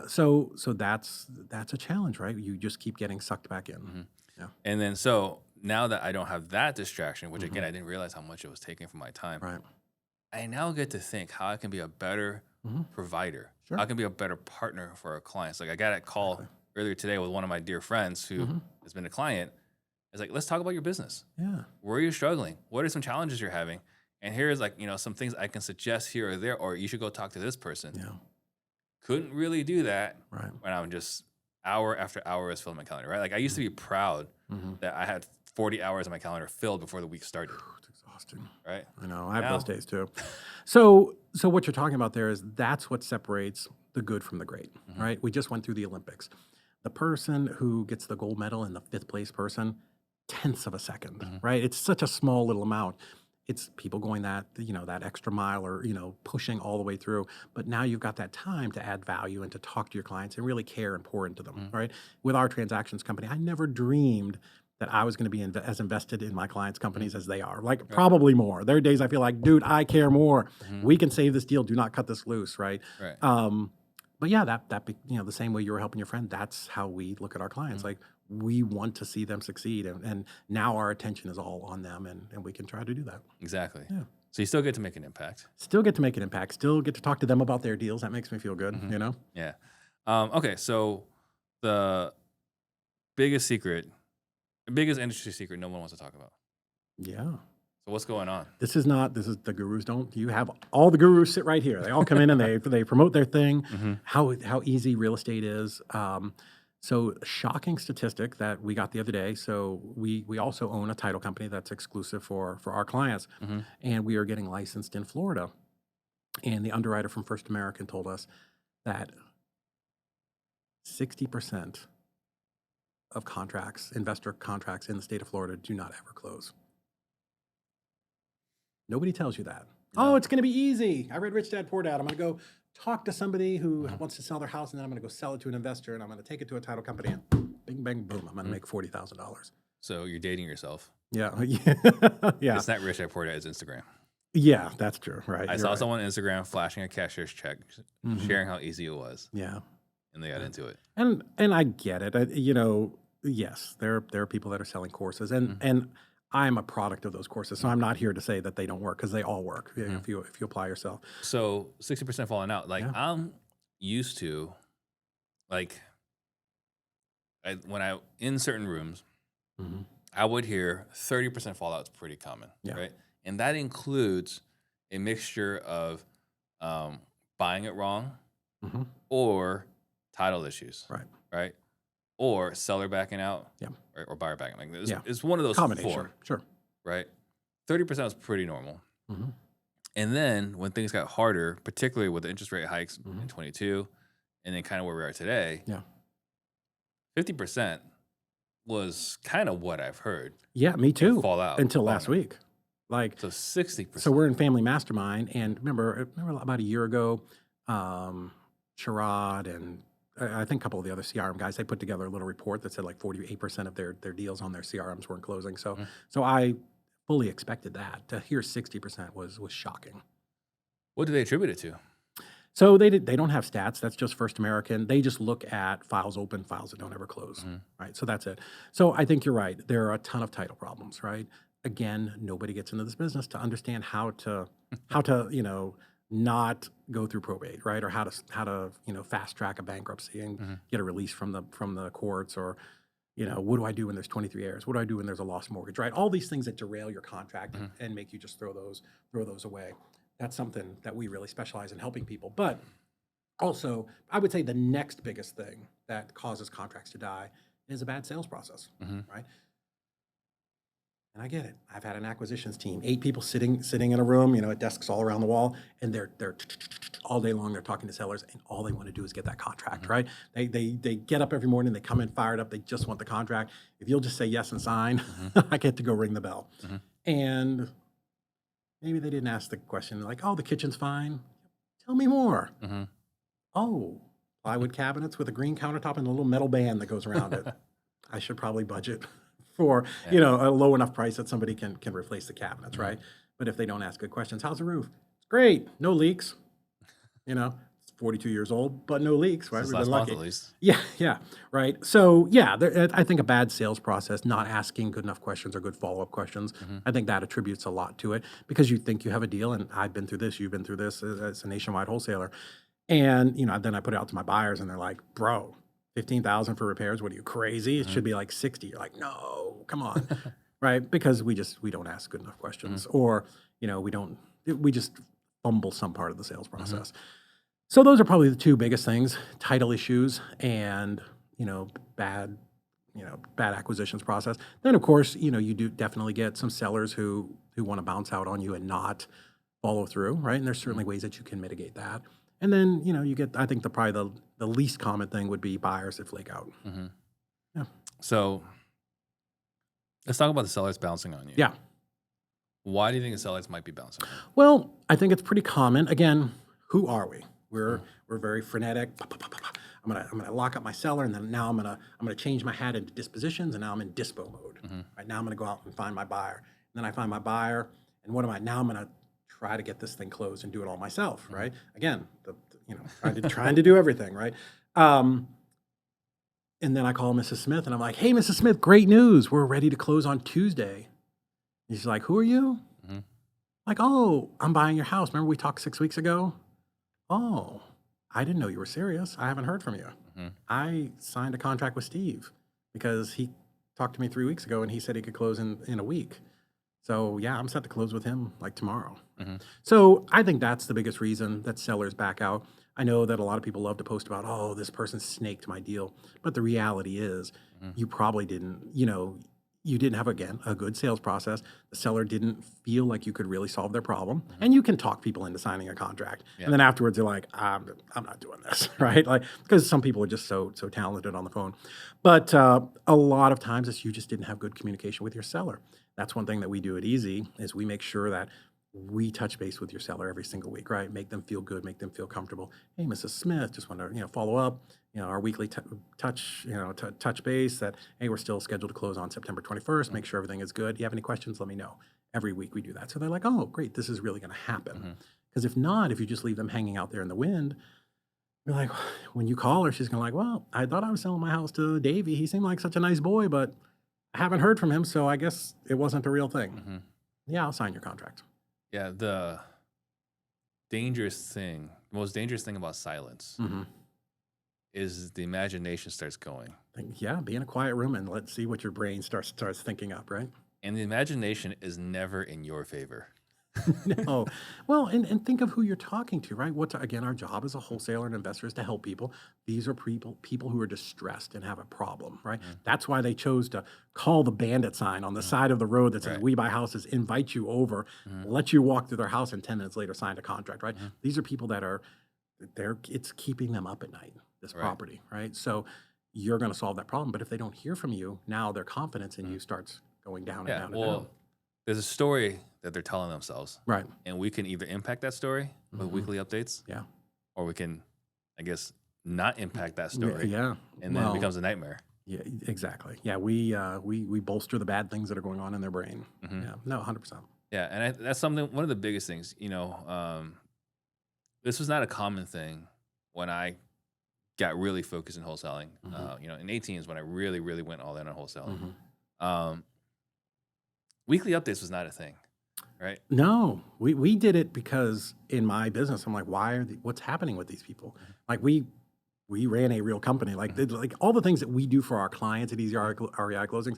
so that's a challenge, right? You just keep getting sucked back in. Yeah. And then so now that I don't have that distraction, which again I didn't realize how much it was taking from my time, Right. I now get to think how I can be a better provider. Sure. How I can be a better partner for our clients. Like I got a call earlier today with one of my dear friends who has been a client. It's like, let's talk about your business. Yeah. Where are you struggling? What are some challenges you're having? And here's like, some things I can suggest here or there, or you should go talk to this person. Yeah. Couldn't really do that Right. when I'm just hour after hour is filling my calendar, right? Like I used to be proud that I had 40 hours on my calendar filled before the week started. It's exhausting. exhausting. right? I have Now- those days too. So what you're talking about there is that's what separates the good from the great, right? We just went through the Olympics. The person who gets the gold medal and the 5th place person, tenths of a second, right? It's such a small little amount. It's people going that extra mile or pushing all the way through. But now you've got that time to add value and to talk to your clients and really care and pour into them, right? With our transactions company, I never dreamed that I was going to be as invested in my clients' companies as they are. Like probably more. There are days I feel like, dude, I care more. We can save this deal. Do not cut this loose, right? Right. But yeah, the same way you were helping your friend, that's how we look at our clients. Like we want to see them succeed, and now our attention is all on them, and we can try to do that. Exactly. Yeah. So you still get to make an impact. Still get to make an impact. Still get to talk to them about their deals. That makes me feel good. Yeah. Okay. So the biggest industry secret no one wants to talk about. Yeah. So what's going on? This is the gurus don't. You have all the gurus sit right here. They all come in and they promote their thing. How easy real estate is. So shocking statistic that we got the other day. So we also own a title company that's exclusive for our clients, and we are getting licensed in Florida. And the underwriter from First American told us that 60% of investor contracts in the state of Florida do not ever close. Nobody tells you that. No. Oh, it's going to be easy. I read Rich Dad Poor Dad. I'm going to go talk to somebody who wants to sell their house, and then I'm going to go sell it to an investor, and I'm going to take it to a title company, and bing, bang, boom, I'm going to make $40,000. So you're dating yourself. Yeah. Yeah. It's not Rich Dad Poor Dad, it's Instagram. Yeah, that's true. Right. I saw someone on Instagram flashing a cashier's check, sharing how easy it was. Yeah. And they got into it. And I get it. Yes, there are people that are selling courses, and I'm a product of those courses, so I'm not here to say that they don't work, because they all work if you apply yourself. So 60% falling out. Like I'm used to, like, when I in certain rooms, I would hear 30% fallout is pretty common, right? And that includes a mixture of buying it wrong or title issues, right? Or seller backing out, or buyer backing. Like it's one of those combination. four, Sure. right? 30% was pretty normal. And then when things got harder, particularly with the interest rate hikes in 22, and then kind of where we are today, 50% was kind of what I've heard. Yeah, me too. Fall out until last week. Like so 60%. So we're in Family Mastermind, and remember about a year ago, Sherrod and I think a couple of the other CRM guys, they put together a little report that said like 48% of their deals on their CRMs weren't closing. So I fully expected that. To hear 60% was shocking. What do they attribute it to? So they don't have stats. That's just First American. They just look at files open, files that don't ever close, right? So that's it. So I think you're right. There are a ton of title problems, right? Again, nobody gets into this business to understand how to not go through probate, right? Or how to fast track a bankruptcy and get a release from the courts, or what do I do when there's 23 heirs? What do I do when there's a lost mortgage, right? All these things that derail your contract and make you just throw those away. That's something that we really specialize in helping people. But also, I would say the next biggest thing that causes contracts to die is a bad sales process, right? And I get it. I've had an acquisitions team, 8 people sitting in a room, at desks all around the wall, and they're all day long. They're talking to sellers, and all they want to do is get that contract, right? They get up every morning, they come in fired up, they just want the contract. If you'll just say yes and sign, I get to go ring the bell. And maybe they didn't ask the question like, "Oh, the kitchen's fine. Tell me more." Oh, plywood cabinets with a green countertop and a little metal band that goes around it. I should probably budget for a low enough price that somebody can replace the cabinets, right? But if they don't ask good questions, how's the roof? It's great, no leaks. It's 42 years old, but no leaks, right? We've been lucky. At least. Yeah, right. So I think a bad sales process, not asking good enough questions or good follow-up questions, I think that attributes a lot to it, because you think you have a deal, and I've been through this, you've been through this as a nationwide wholesaler, and then I put it out to my buyers, and they're like, "Bro, $15,000 for repairs? What are you, crazy? It should be like 60." You're like, "No, come on," right? Because we don't ask good enough questions, or we just fumble some part of the sales process. So those are probably the 2 biggest things: title issues and bad bad acquisitions process. Then of course, you do definitely get some sellers who want to bounce out on you and not follow through, right? And there's certainly ways that you can mitigate that. And then, you get, I think probably the least common thing would be buyers that flake out. Mm-hmm. Yeah. So let's talk about the sellers bouncing on you. Yeah. Why do you think the sellers might be bouncing on you? Well, I think it's pretty common. Again, who are we? We're very frenetic. I'm gonna lock up my seller, and then now I'm gonna change my hat into dispositions, and now I'm in dispo mode. Right now I'm gonna go out and find my buyer. And then I find my buyer, and what am I now? I'm gonna try to get this thing closed and do it all myself, right? Again, trying to do everything, right? And then I call Mrs. Smith, and I'm like, "Hey, Mrs. Smith, great news! We're ready to close on Tuesday." And she's like, "Who are you?" Like, "Oh, I'm buying your house. Remember we talked 6 weeks ago? Oh, I didn't know you were serious. I haven't heard from you. I signed a contract with Steve because he talked to me 3 weeks ago, and he said he could close in a week. So yeah, I'm set to close with him like tomorrow." So I think that's the biggest reason that sellers back out. I know that a lot of people love to post about, "Oh, this person snaked my deal." But the reality is you probably didn't, you didn't have, again, a good sales process. The seller didn't feel like you could really solve their problem. And you can talk people into signing a contract. And then afterwards they're like, I'm not doing this, right? Like, because some people are just so talented on the phone. But a lot of times it's you just didn't have good communication with your seller. That's one thing that we do at Easy is we make sure that we touch base with your seller every single week, right? Make them feel good, make them feel comfortable. "Hey, Mrs. Smith, just want to follow up. Our weekly touch base that, hey, we're still scheduled to close on September 21st. Make sure everything is good. You have any questions? Let me know." Every week we do that. So they're like, "Oh, great, this is really going to happen." Because if not, if you just leave them hanging out there in the wind, you're like, when you call her, she's going to like, "Well, I thought I was selling my house to Davey. He seemed like such a nice boy, but I haven't heard from him, so I guess it wasn't a real thing." Yeah, I'll sign your contract. Yeah, the most dangerous thing about silence is the imagination starts going. Yeah, be in a quiet room and let's see what your brain starts thinking up, right? And the imagination is never in your favor. No. Well, and think of who you're talking to, right? Again, our job as a wholesaler and investor is to help people. These are people who are distressed and have a problem, right? That's why they chose to call the bandit sign on the side of the road that says, "We buy houses," invite you over, let you walk through their house, and 10 minutes later signed a contract, right? These are people that it's keeping them up at night, this property, right? So you're going to solve that problem. But if they don't hear from you, now their confidence in you starts going down and down and down. There's a story that they're telling themselves. Right. And we can either impact that story with weekly updates. Yeah. Or we can, I guess, not impact that story. Yeah. And then it becomes a nightmare. Yeah, exactly. Yeah, we bolster the bad things that are going on in their brain. Yeah. No, 100%. Yeah, and that's one of the biggest things. This was not a common thing when I got really focused in wholesaling. In 18 is when I really, really went all in on wholesaling. Weekly updates was not a thing, right? No, we did it because in my business, I'm like, what's happening with these people? Like we ran a real company. Like all the things that we do for our clients at REI Closings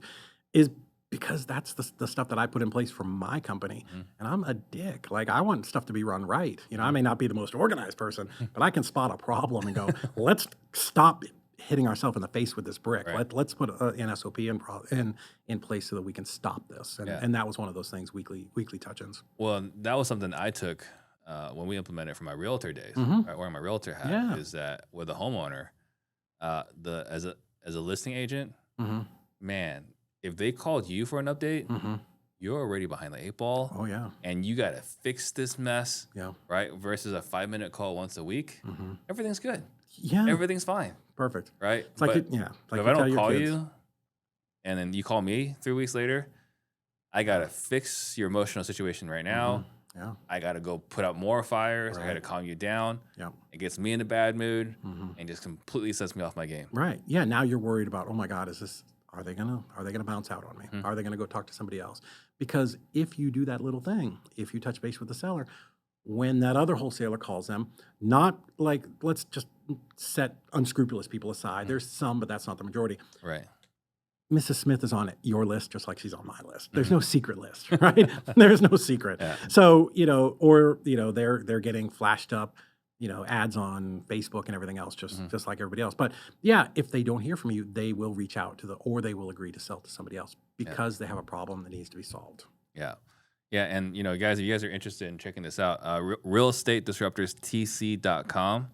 is because that's the stuff that I put in place for my company. And I'm a dick. Like I want stuff to be run right. I may not be the most organized person, but I can spot a problem and go, let's stop hitting ourselves in the face with this brick. Right. Let's put an SOP in place so that we can stop this. And that was one of those things, weekly touch-ins. Well, that was something I took when we implemented from my realtor days, right, wearing my realtor hat, is that with a homeowner, as a listing agent, man, if they called you for an update, you're already behind the 8 ball. Oh, yeah. And you got to fix this mess, Yeah. right? Versus a 5-minute call once a week. Everything's good. Yeah. Everything's fine. Perfect. Right? It's like, But if I don't call you and then you call me 3 weeks later, I got to fix your emotional situation right now. Yeah. I got to go put out more fires. Right. I got to calm you down. Yeah. It gets me in a bad mood and just completely sets me off my game. Right. Yeah. Now you're worried about, oh my God, are they gonna bounce out on me? Are they gonna go talk to somebody else? Because if you do that little thing, if you touch base with the seller, when that other wholesaler calls them, not like, let's just set unscrupulous people aside. There's some, but that's not the majority. Right. Mrs. Smith is on your list just like she's on my list. There's no secret list, right? There's no secret. Yeah. So, they're getting flashed up ads on Facebook and everything else, Mhm. just like everybody else. But yeah, if they don't hear from you, they will reach out or they will agree to sell to somebody else Yeah. because they have a problem that needs to be solved. Yeah. Yeah. And, guys, if you guys are interested in checking this out, realestatedisruptorstc.com.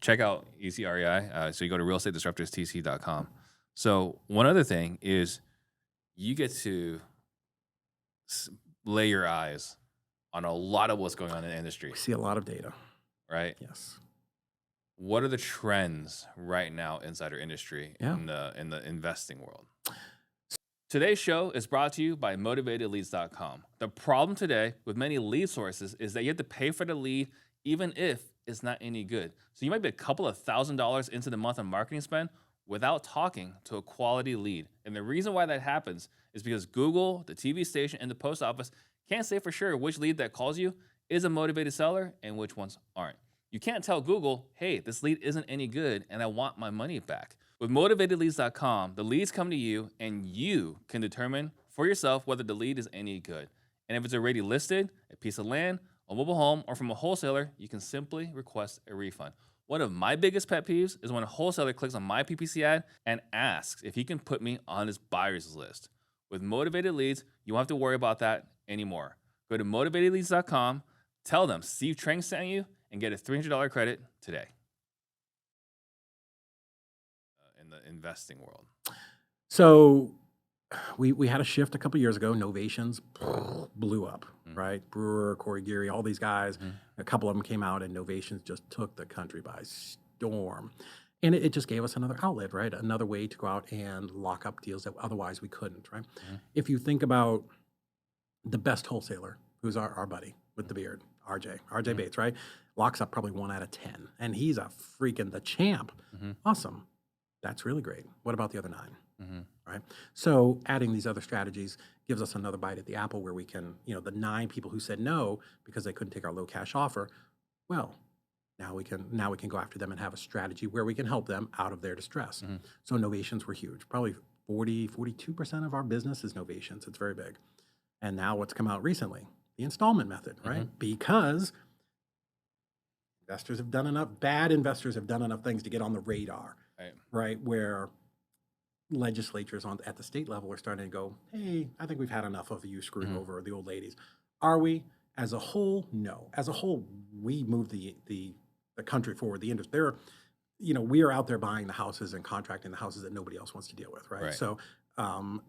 Check out EZREI. So you go to realestatedisruptorstc.com. So one other thing is you get to lay your eyes on a lot of what's going on in the industry, We see a lot of data. right? Yes. What are the trends right now inside our industry Yeah. in the investing world? Today's show is brought to you by motivatedleads.com. The problem today with many lead sources is that you have to pay for the lead even if it's not any good. So you might be a couple of $1,000s into the month on marketing spend without talking to a quality lead. And the reason why that happens is because Google, the TV station, and the post office can't say for sure which lead that calls you is a motivated seller and which ones aren't. You can't tell Google, hey, this lead isn't any good and I want my money back. With motivatedleads.com, the leads come to you and you can determine for yourself whether the lead is any good. And if it's already listed, a piece of land, a mobile home, or from a wholesaler, you can simply request a refund. One of my biggest pet peeves is when a wholesaler clicks on my PPC ad and asks if he can put me on his buyer's list. With Motivated Leads, you won't have to worry about that anymore. Go to motivatedleads.com, tell them Steve Trang sent you, and get a $300 credit today. In the investing world. So we had a shift a couple years ago. Novations blew up, right? Brewer, Corey Geary, all these guys, a couple of them came out and Novations just took the country by storm. And it just gave us another outlet, right? Another way to go out and lock up deals that otherwise we couldn't, right? If you think about the best wholesaler, who's our buddy with the beard, RJ Bates, right? Locks up probably 1 out of 10. And he's a freaking the champ. Awesome. That's really great. What about the other 9? Right? So adding these other strategies gives us another bite at the apple where we can, the 9 people who said no because they couldn't take our low cash offer, well, now we can go after them and have a strategy where we can help them out of their distress. So novations were huge. Probably 42% of our business is novations. It's very big. And now what's come out recently? The installment method, right? Because bad investors have done enough things to get on the radar, right? Where legislatures at the state level are starting to go, hey, I think we've had enough of you screwing over the old ladies. Are we? As a whole, no. As a whole, we move the country forward. The industry, we are out there buying the houses and contracting the houses that nobody else wants to deal with, right? So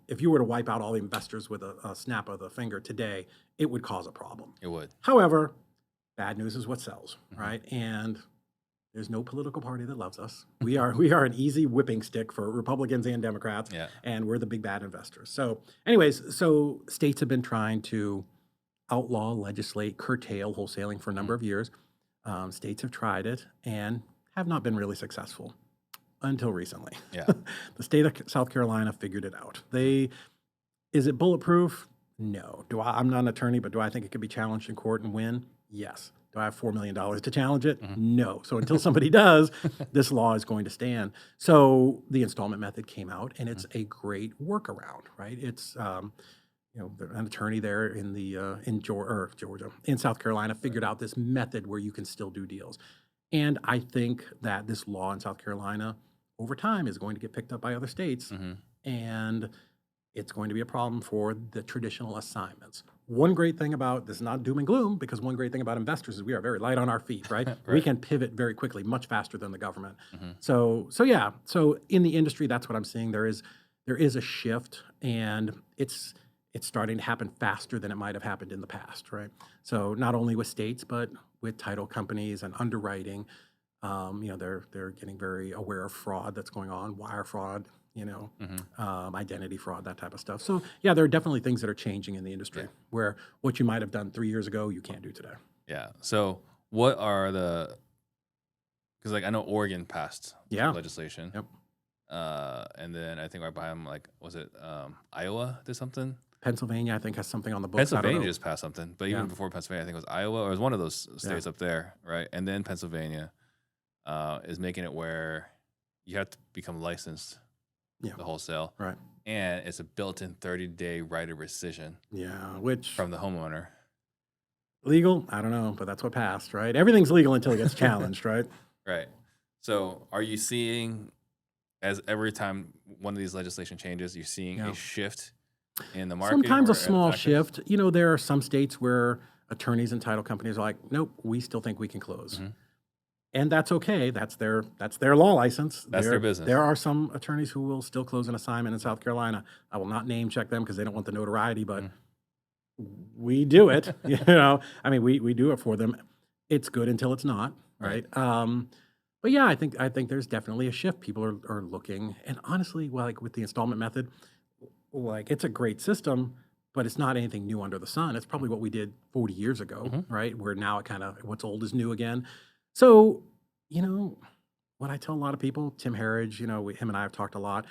if you were to wipe out all the investors with a snap of the finger today, it would cause a problem. It would. However, bad news is what sells, right? And there's no political party that loves us. We are an easy whipping stick for Republicans and Democrats, and we're the big bad investors. So anyways, states have been trying to outlaw, legislate, curtail wholesaling for a number of years. States have tried it and have not been really successful until recently. The state of South Carolina figured it out. Is it bulletproof? No. I'm not an attorney, but do I think it could be challenged in court and win? Yes. Do I have $4 million to challenge it? No. So until somebody does, this law is going to stand. So the installment method came out, and it's a great workaround, right? It's an attorney there in Georgia, in South Carolina, figured out this method where you can still do deals. And I think that this law in South Carolina, over time, is going to get picked up by other states, and it's going to be a problem for the traditional assignments. One great thing about this is not doom and gloom, because one great thing about investors is we are very light on our feet, right? We can pivot very quickly, much faster than the government. So in the industry, that's what I'm seeing. There is a shift, and it's starting to happen faster than it might have happened in the past, right? So not only with states, but with title companies and underwriting, they're getting very aware of fraud that's going on, wire fraud, identity fraud, that type of stuff. So yeah, there are definitely things that are changing in the industry where what you might have done 3 years ago, you can't do today. Yeah. So what are because I know Oregon passed legislation. And then I think right behind them, was it Iowa did something? Pennsylvania, I think, has something on the books. Pennsylvania just passed something, but even before Pennsylvania, I think it was Iowa, or it was one of those states up there, right? And then Pennsylvania is making it where you have to become licensed, the wholesale, right? And it's a built-in 30-day right of rescission, which from the homeowner. Legal? I don't know, but that's what passed, right? Everything's legal until it gets challenged, right? Right. So are you seeing, as every time one of these legislation changes, you're seeing Yeah. a shift in the market? Sometimes or a small factors? shift. There are some states where attorneys and title companies are like, nope, we still think we can close. Mhm. And that's okay. That's their law license. That's their business. There are some attorneys who will still close an assignment in South Carolina. I will not name check them because they don't want the notoriety, but Mhm. we do it. I mean, we do it for them. It's good until it's not, right? But yeah, I think there's definitely a shift. People are looking, and honestly, well, like with the installment method, like it's a great system, but it's not anything new under the sun. It's probably what we did 40 years ago, Mhm. right? Where now it kind of what's old is new again. So, what I tell a lot of people, Tim Harridge, him and I have talked a lot.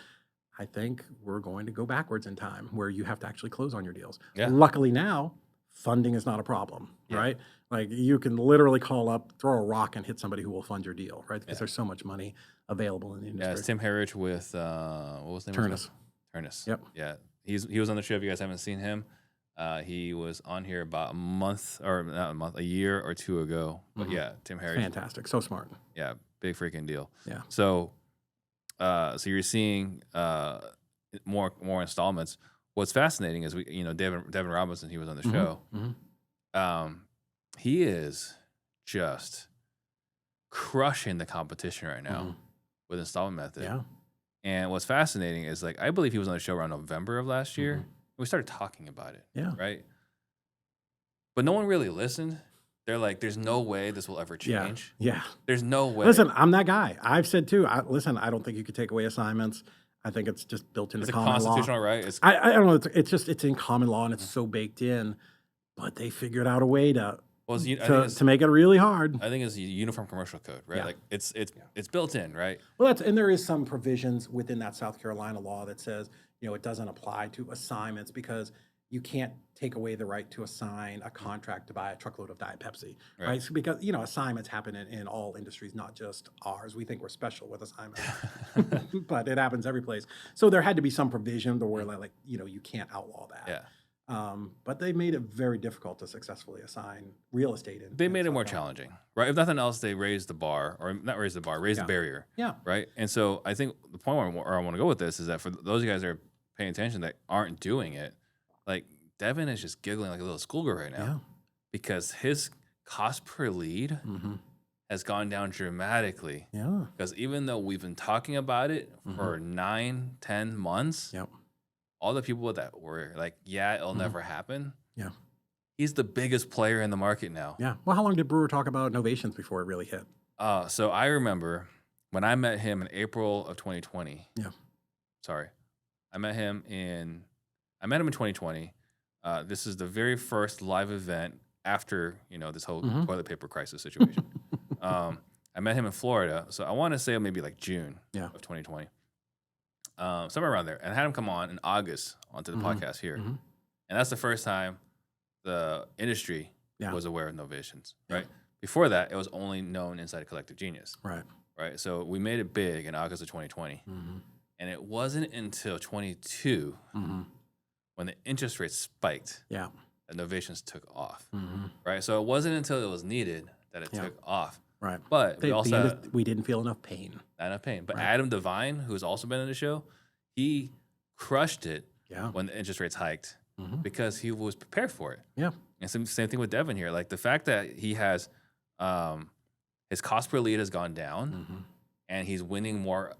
I think we're going to go backwards in time where you have to actually close on your deals. Yeah. Luckily now, funding is not a problem, Yeah. right? Like you can literally call up, throw a rock and hit somebody who will fund your deal, right? Because Yeah. there's so much money available in the Yeah, it's industry. Tim Harridge with what was the name? of his Turnus. show? Turnus. Yep. Yeah, he was on the show. If you guys haven't seen him, he was on here about a year or two ago. But Mhm. yeah, Tim Harridge. Fantastic. So smart. Yeah, big freaking deal. Yeah. So, so you're seeing more installments. What's fascinating is Devin Robinson. He was on the show. Mhm. He is just crushing the competition right now Mhm. with installment method. Yeah. And what's fascinating is I believe he was on the show around November of last year. Mhm. We started talking about it. Yeah. Right. But no one really listened. They're like, there's no way this will ever Yeah. change. Yeah. There's no way. Listen, I'm that guy. I've said too. I don't think you could take away assignments. I think it's just built into It's a common law. constitutional right. It's I don't know. It's in common law and it's so baked in. But they figured out a way to I think to make it really hard. I think it's the Uniform Commercial Code, right? Yeah. Like it's built in, right? Well, and there is some provisions within that South Carolina law that says it doesn't apply to assignments because you can't take away the right to assign a contract to buy a truckload of Diet Pepsi, right? So because assignments happen in all industries, not just ours. We think we're special with assignments, but it happens every place. So there had to be some provision to where you can't outlaw that. Yeah. But they made it very difficult to successfully assign real estate. They made it more challenging, right? If nothing else, they raised the bar, or not raised the bar, raised the barrier. Yeah. Right. And so I think the point where I want to go with this is that for those of you guys that are paying attention that aren't doing it, like Devin is just giggling like a little schoolgirl right now Yeah. because his cost per lead Mm-hmm. has gone down dramatically. Yeah. Because even though we've been talking about it for 9-10 months, Yep. all the people that were like, yeah, it'll never happen. Yeah. He's the biggest player in the market now. Yeah. Well, how long did Brewer talk about novations before it really hit? So I remember when I met him in April of 2020. Yeah. Sorry. I met him in 2020. This is the very first live event after, this whole toilet paper crisis situation. I met him in Florida. So I want to say maybe like June of 2020. Somewhere around there. And I had him come on in August onto the podcast here. Mhm. And that's the first time the industry Yeah. was aware of novations, right? Before that, it was only known inside of Collective Genius, Right. right? So we made it big in August of 2020. Mm-hmm. And it wasn't until 22 Mm-hmm. when the interest rates spiked Yeah. that novations took off, Mm-hmm. right? So it wasn't until it was needed that it Yeah. took off. Right. But we also had we didn't feel enough pain. not enough pain. But Right. Adam Devine, who's also been in the show, he crushed it Yeah. when the interest rates hiked Mhm. because he was prepared for it. Yeah. And same thing with Devin here. Like the fact that he has his cost per lead has gone down Mm-hmm. and he's winning more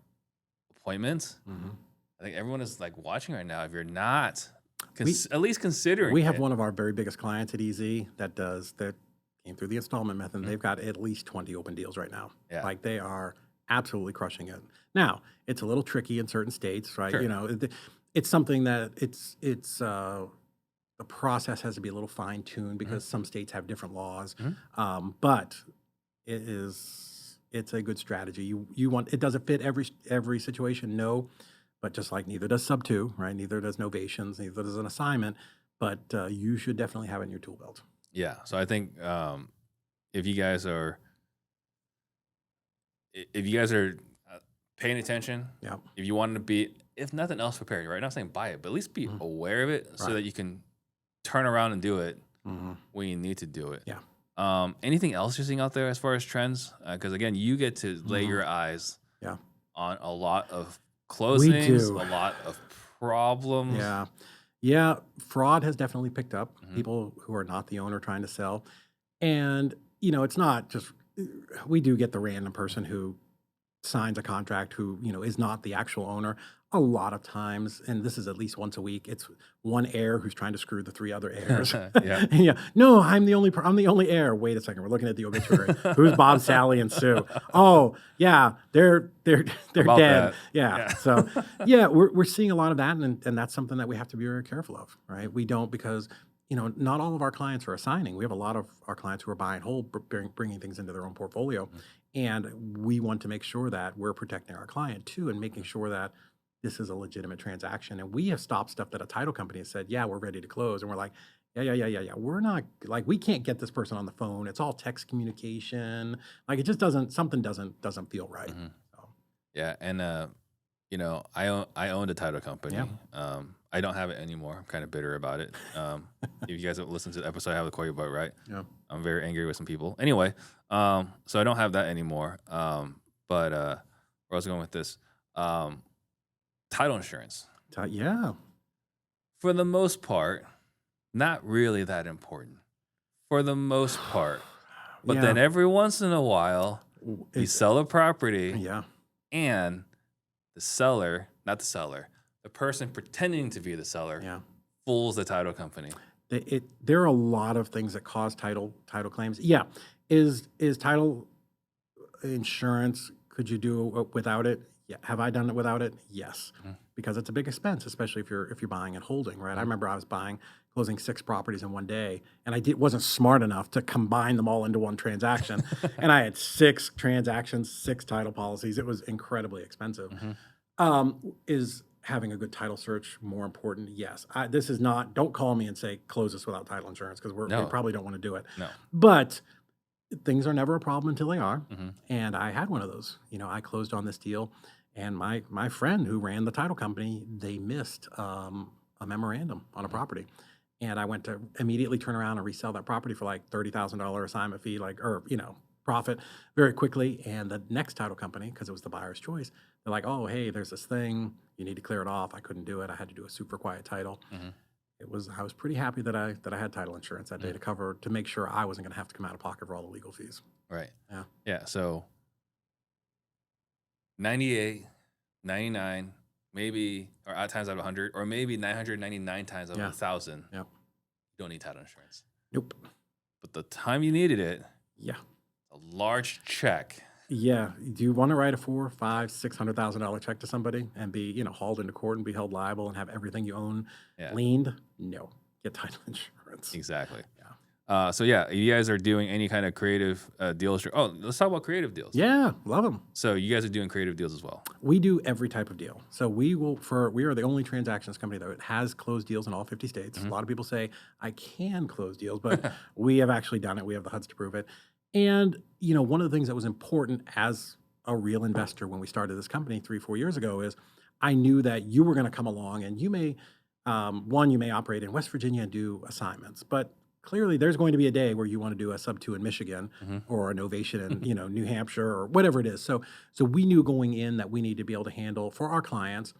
appointments. Mm-hmm. I think everyone is like watching right now. If you're not We- at least considering We have it. one of our very biggest clients at EZ that came through the installment method. They've got at least 20 open deals right now. Yeah. Like they are absolutely crushing it. Now, it's a little tricky in certain states, right? Sure. It's something that the process has to be a little fine tuned because some states have different laws. But it's a good strategy. You want, it doesn't fit every situation, no, but just like neither does sub 2, right? Neither does novations, neither does an assignment, but you should definitely have it in your tool belt. Yeah. So I think if you guys are paying attention, Yeah. if you want to be, if nothing else, prepared, right? Not saying buy it, but at least be aware of it so Right. that you can turn around and do it when you need to do it. Yeah. Anything else you're seeing out there as far as trends? Because again, you get to lay your eyes Yeah. on a lot of We closings, do. a lot of problems. Yeah. Yeah. Fraud has definitely picked up. Mhm. People who are not the owner trying to sell. And, it's not just, we do get the random person who signs a contract who, is not the actual owner. A lot of times, and this is at least once a week, it's one heir who's trying to screw the three other heirs. Yeah. Yeah. No, I'm the only heir. Wait a second. We're looking at the obituary. Who's Bob, Sally, and Sue? Oh, yeah, they're About dead. that. Yeah. Yeah. So yeah, we're seeing a lot of that, and that's something that we have to be very careful of, right? We don't, because not all of our clients are assigning. We have a lot of our clients who are buying whole, bringing things into their own portfolio. And we want to make sure that we're protecting our client too, and making sure that this is a legitimate transaction. And we have stopped stuff that a title company has said, yeah, we're ready to close. And we're like, yeah. We're not, like, we can't get this person on the phone. It's all text communication. Like, it just something doesn't feel right. So, Yeah. And, I owned a title company. Yeah. I don't have it anymore. I'm kind of bitter about it. If you guys have listened to the episode, I have to call you about, right? yeah. I'm very angry with some people. Anyway, so I don't have that anymore. But where I was going with this, title insurance, Yeah. for the most part, not really that important. For the most part. But Yeah. then every once in a while, you It's- sell a property Yeah. and not the seller, the person pretending to be the seller Yeah. fools the title company. There are a lot of things that cause title claims. Yeah. Is title insurance, could you do without it? Yeah. Have I done it without it? Yes. Because it's a big expense, especially if you're buying and holding, right? I remember I was closing 6 properties in one day, and I wasn't smart enough to combine them all into one transaction. And I had 6 transactions, 6 title policies. It was incredibly expensive. Is having a good title search more important? Yes. This is not, don't call me and say, close this without title insurance, because we No. probably don't want to do it. No. But things are never a problem until they are. Mhm. And I had one of those. I closed on this deal, and my friend who ran the title company, they missed a memorandum on a property. And I went to immediately turn around and resell that property for like $30,000 assignment fee, profit very quickly. And the next title company, because it was the buyer's choice, they're like, oh, hey, there's this thing, you need to clear it off. I couldn't do it. I had to do a super quiet title. I was pretty happy that I had title insurance that day to make sure I wasn't going to have to come out of pocket for all the legal fees. Right. Yeah. Yeah. So 98, 99, maybe, or at times out of 100, or maybe 999 times out of 1,000. Yep. You don't need title insurance. Nope. But the time you needed it, Yeah. a large check. Yeah. Do you want to write a $400,000, $500,000, $600,000 check to somebody and be, hauled into court and be held liable and have everything you own liened? No. Get title insurance. Exactly. Yeah. So yeah, you guys are doing any kind of creative deals. Oh, let's talk about creative deals. Yeah. Love them. So you guys are doing creative deals as well. We do every type of deal. So we are the only transactions company that has closed deals in all 50 states. A lot of people say, I can close deals, but we have actually done it. We have the HUDs to prove it. And, one of the things that was important as a real investor when we started this company 3-4 years ago is I knew that you were going to come along, and you may, you may operate in West Virginia and do assignments, but clearly there's going to be a day where you want to do a sub 2 in Michigan or an ovation in, New Hampshire or whatever it is. So we knew going in that we need to be able to handle for our clients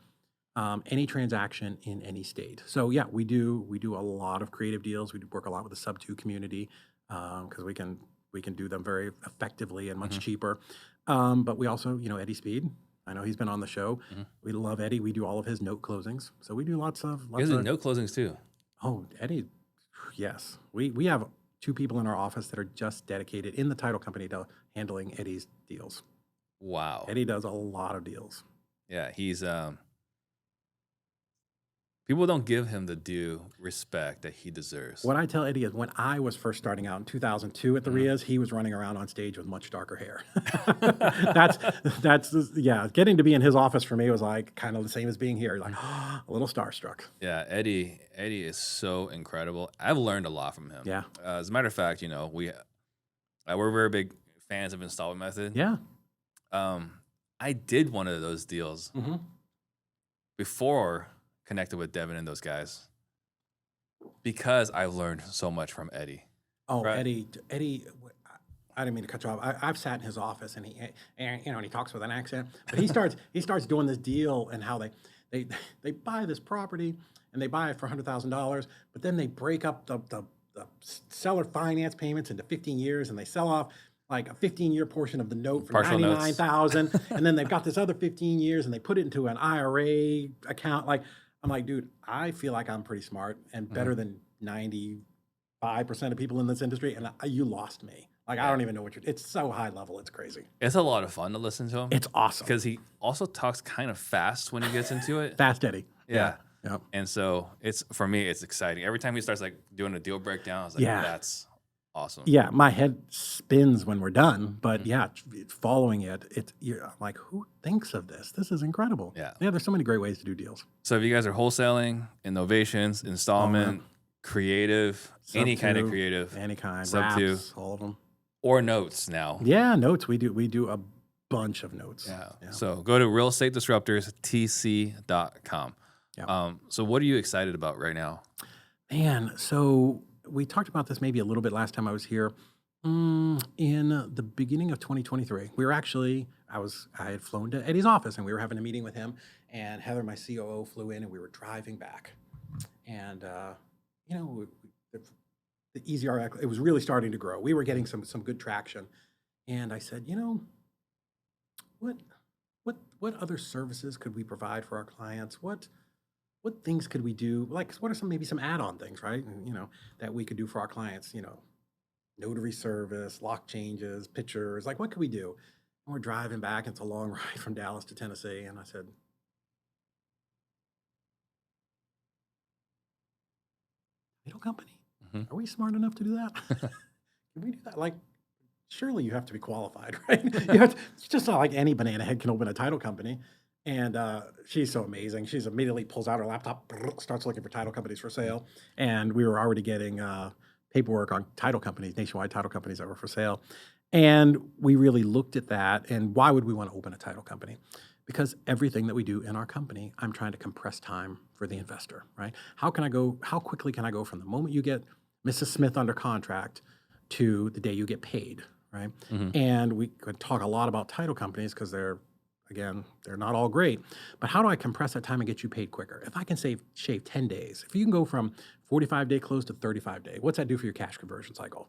any transaction in any state. So yeah, we do a lot of creative deals. We work a lot with the sub 2 community because we can do them very effectively and much cheaper. But we also, Eddie Speed, I know he's been on the show. We love Eddie. We do all of his note closings. So we do lots of... You guys do note closings too. Oh, Eddie, yes. We have 2 people in our office that are just dedicated in the title company to handling Eddie's deals. Wow. Eddie does a lot of deals. Yeah, he's people don't give him the due respect that he deserves. What I tell Eddie is when I was first starting out in 2002 at the REIAs, he was running around on stage with much darker hair. Yeah, getting to be in his office for me was like kind of the same as being here, like a little starstruck. Yeah, Eddie is so incredible. I've learned a lot from him. Yeah. As a matter of fact, we're very big fans of installment method. Yeah. I did one of those deals before connected with Devin and those guys. because I've learned so much from Eddie. Oh, Right. Eddie, I didn't mean to cut you off. I've sat in his office and and he talks with an accent, but he starts doing this deal and how they buy this property and they buy it for $100,000, but then they break up the seller finance payments into 15 years and they sell off like a 15-year portion of the note for Partial notes. 99,000, and then they've got this other 15 years and they put it into an IRA account. Like I'm like, dude, I feel like I'm pretty smart and better than 95% of people in this industry, and you lost me. Like, I don't even know what it's so high level. It's crazy. It's a lot of fun to listen to him. It's awesome. Because he also talks kind of fast when he gets into it. Fast Eddie. Yeah. Yep. And so for me, it's exciting. Every time he starts like doing a deal breakdown, I was like, Yeah. that's awesome. Yeah, my head spins when we're done, but yeah, following it, I'm like, who thinks of this? This is incredible. Yeah. Yeah, there's so many great ways to do deals. So if you guys are wholesaling, innovations, installment, creative, any kind of Sub-2, creative, any kind, Sub-2. wraps, all of them. or notes now. Yeah, notes. We do a bunch of notes. Yeah. So go to realestatedisruptors.tc.com. Yeah. So what are you excited about right now? Man, so we talked about this maybe a little bit last time I was here. In the beginning of 2023, we were actually, I had flown to Eddie's office and we were having a meeting with him, and Heather, my COO, flew in and we were driving back. And, the EZREICLOSINGS, it was really starting to grow. We were getting some good traction. And I said, what other services could we provide for our clients? What things could we do? Like, what are maybe some add-on things, right? That we could do for our clients, notary service, lock changes, pictures, like what could we do? And we're driving back. It's a long ride from Dallas to Tennessee. And I said, title company? Are we smart enough to do that? Can we do that? Like, surely you have to be qualified, right? It's just not like any banana head can open a title company. And she's so amazing. She's immediately pulls out her laptop, starts looking for title companies for sale. And we were already getting paperwork on title companies, nationwide title companies that were for sale. And we really looked at that. And why would we want to open a title company? Because everything that we do in our company, I'm trying to compress time for the investor, right? How quickly can I go from the moment you get Mrs. Smith under contract to the day you get paid, right? And we could talk a lot about title companies because they're not all great. But how do I compress that time and get you paid quicker? If I can shave 10 days, if you can go from 45-day close to 35-day, what's that do for your cash conversion cycle?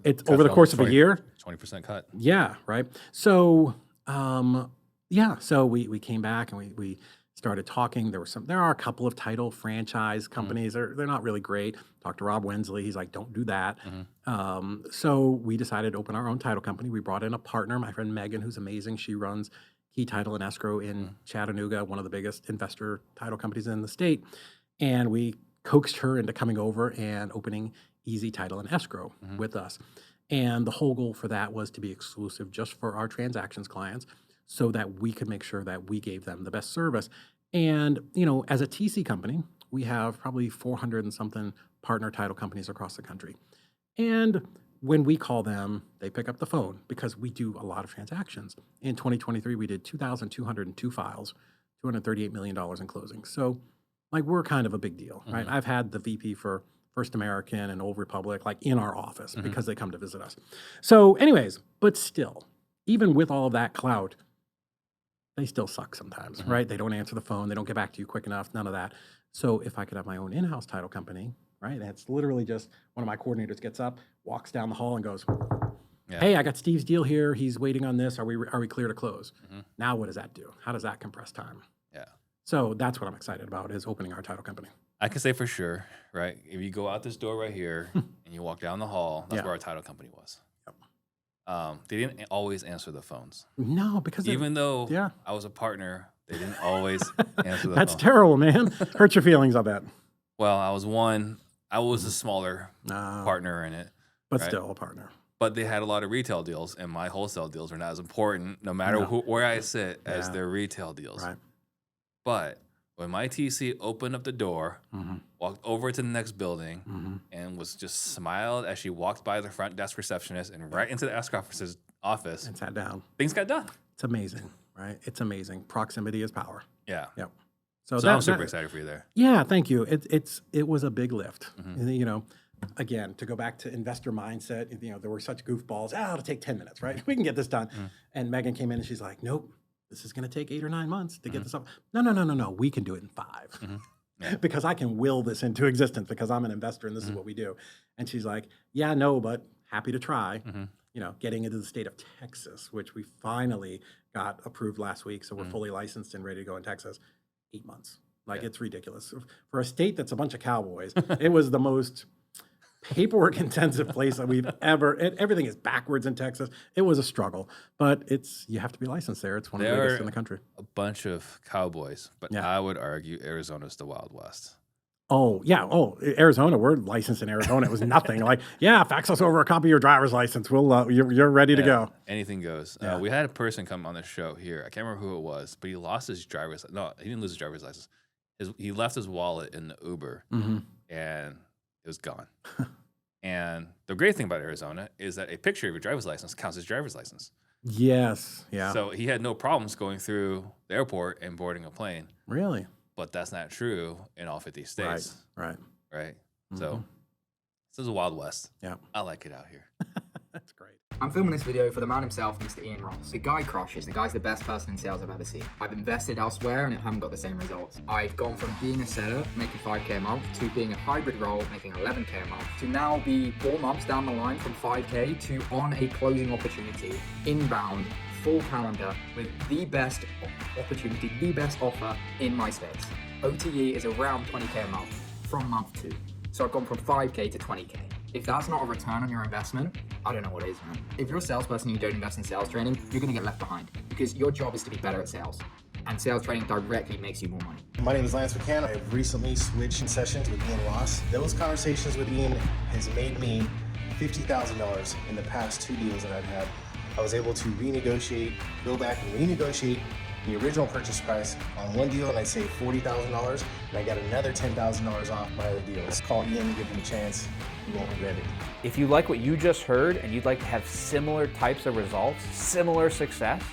It's over the course of a year. 20% cut. Yeah, right. So, so we came back and we started talking. There are a couple of title franchise companies. They're not really great. Talked to Rob Wensley. He's like, don't do that. So we decided to open our own title company. We brought in a partner, my friend Megan, who's amazing. She runs Key Title and Escrow in Chattanooga, one of the biggest investor title companies in the state. And we coaxed her into coming over and opening Easy Title and Escrow with us. And the whole goal for that was to be exclusive just for our transactions clients, so that we could make sure that we gave them the best service. And, as a TC company, we have probably 400 and something partner title companies across the country. And when we call them, they pick up the phone because we do a lot of transactions. In 2023, we did 2,202 files, $238 million in closings. So, we're kind of a big deal, right? I've had the VP for First American and Old Republic, in our office because they come to visit us. So anyways, but still, even with all of that clout, they still suck sometimes, right? They don't answer the phone. They don't get back to you quick enough, none of that. So if I could have my own in-house title company, right? And it's literally just one of my coordinators gets up, walks down the hall and goes, hey, I got Steve's deal here. He's waiting on this. Are we clear to close? Now what does that do? How does that compress time? Yeah. So that's what I'm excited about, is opening our title company. I can say for sure, right? If you go out this door right here and you walk down the hall, that's where our title company was. They didn't always answer the phones. No, because even though I was a partner, they didn't always answer the That's phone. terrible, man. Hurt your feelings, I bet. Well, I was a smaller partner in it. But still a partner. But they had a lot of retail deals, and my wholesale deals are not as important, no matter where I sit, as their retail deals. Right. But when my TC opened up the door, walked over to the next building, and was just smiled as she walked by the front desk receptionist and right into the escrow officer's office, And sat down. things got done. It's amazing, right? It's amazing. Proximity is power. Yeah. Yep. So I'm super excited for you there. Yeah, thank you. It was a big lift. And, again, to go back to investor mindset, there were such goofballs. It'll take 10 minutes, right? We can get this done. And Megan came in and she's like, nope, this is going to take 8 or 9 months to get this up. No. We can do it in 5. Yeah. Because I can will this into existence because I'm an investor and this is what we do. And she's like, yeah, no, but happy to try. Getting into the state of Texas, which we finally got approved last week. So we're fully licensed and ready to go in Texas. 8 months. It's ridiculous. For a state that's a bunch of cowboys, it was the most paperwork intensive place that we've ever, everything is backwards in Texas. It was a struggle, but you have to be licensed there. It's one of the biggest in the country. A bunch of cowboys, but I would argue Arizona's the Wild West. Oh, yeah. Oh, Arizona, we're licensed in Arizona. It was nothing. Fax us over a copy of your driver's license. You're ready to go. Anything goes. Yeah. We had a person come on the show here. I can't remember who it was, but he lost his driver's. No, he didn't lose his driver's license. He left his wallet in the Uber, and it was gone. And the great thing about Arizona is that a picture of your driver's license counts as driver's license. Yes. Yeah. So he had no problems going through the airport and boarding a plane. Really? But that's not true in all 50 states. Right. So this is a Wild West. Yeah. I like it out here. That's great. I'm filming this video for the man himself, Mr. Ian Ross. The guy crushes. The guy's the best person in sales I've ever seen. I've invested elsewhere and I haven't got the same results. I've gone from being a seller, making 5K a month, to being a hybrid role, making 11K a month, to now be 4 months down the line from 5K to on a closing opportunity, inbound, full calendar, with the best opportunity, the best offer in my space. OTE is around 20K a month from month 2. So I've gone from 5K to 20K. If that's not a return on your investment, I don't know what is, man. If you're a salesperson and you don't invest in sales training, you're gonna get left behind because your job is to be better at sales. And sales training directly makes you more money. My name is Lance McCann. I've recently switched sessions with Ian Ross. Those conversations with Ian has made me $50,000 in the past 2 deals that I've had. I was able to renegotiate, go back and renegotiate the original purchase price on one deal, and I saved $40,000, and I got another $10,000 off my other deals. Call Ian, give him a chance. You won't regret it. If you like what you just heard and you'd like to have similar types of results, similar success,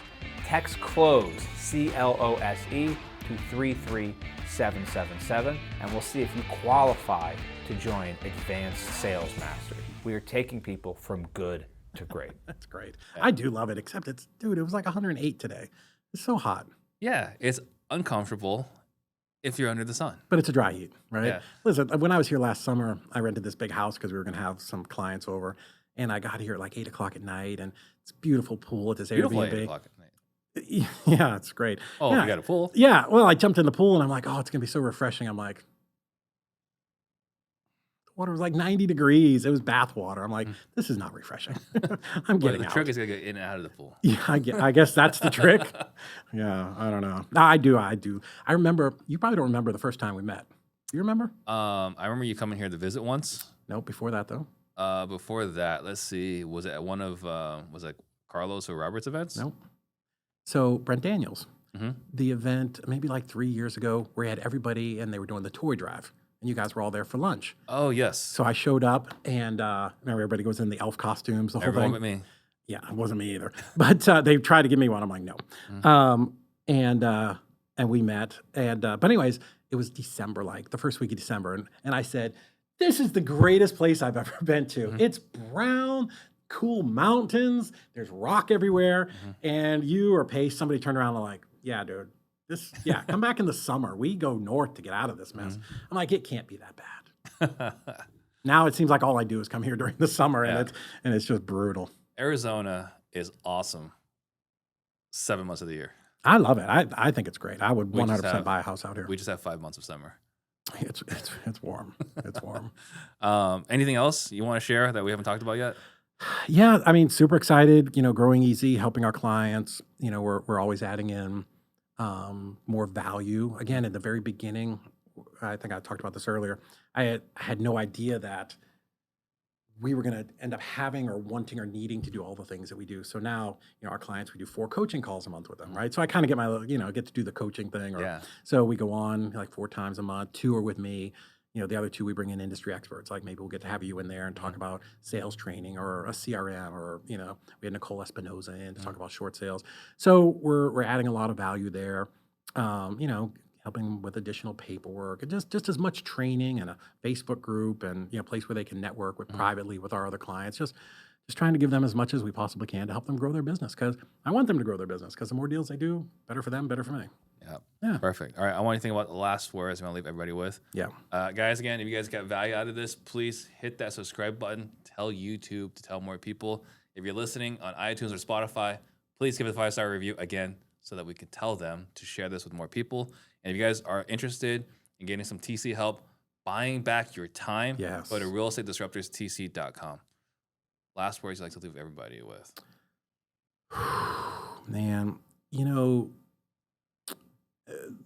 text CLOSE, CLOSE, to 33777, and we'll see if you qualify to join Advanced Sales Mastery. We are taking people from good to great. That's great. I do love it, except it was like 108 today. It's so hot. Yeah, it's uncomfortable if you're under the sun. But it's a dry heat, right? Yeah. Listen, when I was here last summer, I rented this big house because we were going to have some clients over. And I got here at like 8 o'clock at night, and it's a beautiful pool at this Beautiful Airbnb. 8 o'clock at night. Yeah, it's great. Oh, yeah. you got a pool? Yeah, well, I jumped in the pool, and I'm like, oh, it's going to be so refreshing. I'm like, the water was like 90 degrees. It was bath water. I'm like, this is not refreshing. I'm Well, getting the out. trick is to get in and out of the pool. Yeah, I guess that's the trick. Yeah, I don't know. No, I do. I remember, you probably don't remember the first time we met. You remember? I remember you coming here to visit once. Nope, before that, though. Before that, let's see, was it at one of, was it Carlos or Robert's events? Nope. So Brent Daniels, the event maybe like 3 years ago where he had everybody and they were doing the toy drive. And you guys were all there for lunch. Oh, yes. So I showed up, and remember everybody goes in the elf costumes, the whole Everyone thing. but me. Yeah, it wasn't me either. But they tried to give me one. I'm like, no. And we met. But anyways, it was December, like the first week of December. And I said, this is the greatest place I've ever been to. It's brown, cool mountains. There's rock everywhere. And you or Pace, somebody turned around and like, yeah, dude. Come back in the summer. We go north to get out of this mess. I'm like, it can't be that bad. Now it seems like all I do is come here during the summer, and it's just brutal. Arizona is awesome 7 months of the year. I love it. I think it's great. I would We just 100% have- buy a house out here. We just have 5 months of summer. It's warm. It's warm. Anything else you want to share that we haven't talked about yet? Yeah, I mean, super excited. Growing easy, helping our clients. We're always adding in more value. Again, at the very beginning, I think I talked about this earlier. I had no idea that we were going to end up having or wanting or needing to do all the things that we do. So now, our clients, we do 4 coaching calls a month with them, right? So I kind of get get to do the coaching thing. So we go on like 4 times a month. 2 are with me. The other 2, we bring in industry experts. Like maybe we'll get to have you in there and talk about sales training or a CRM, or, we had Nicole Espinoza in to talk about short sales. So we're adding a lot of value there. helping them with additional paperwork, and just as much training and a Facebook group and a place where they can network with privately with our other clients. Just trying to give them as much as we possibly can to help them grow their business, because I want them to grow their business, because the more deals they do, better for them, better for me. Yeah. Perfect. All right. I want to think about the last words I'm going to leave everybody with. Yeah. Guys, again, if you guys got value out of this, please hit that subscribe button. Tell YouTube to tell more people. If you're listening on iTunes or Spotify, please give it a 5-star review again so that we can tell them to share this with more people. And if you guys are interested in getting some TC help, buying back your time, Yes. go to realestatedisruptorstc.com. Last words you'd like to leave everybody with. Man,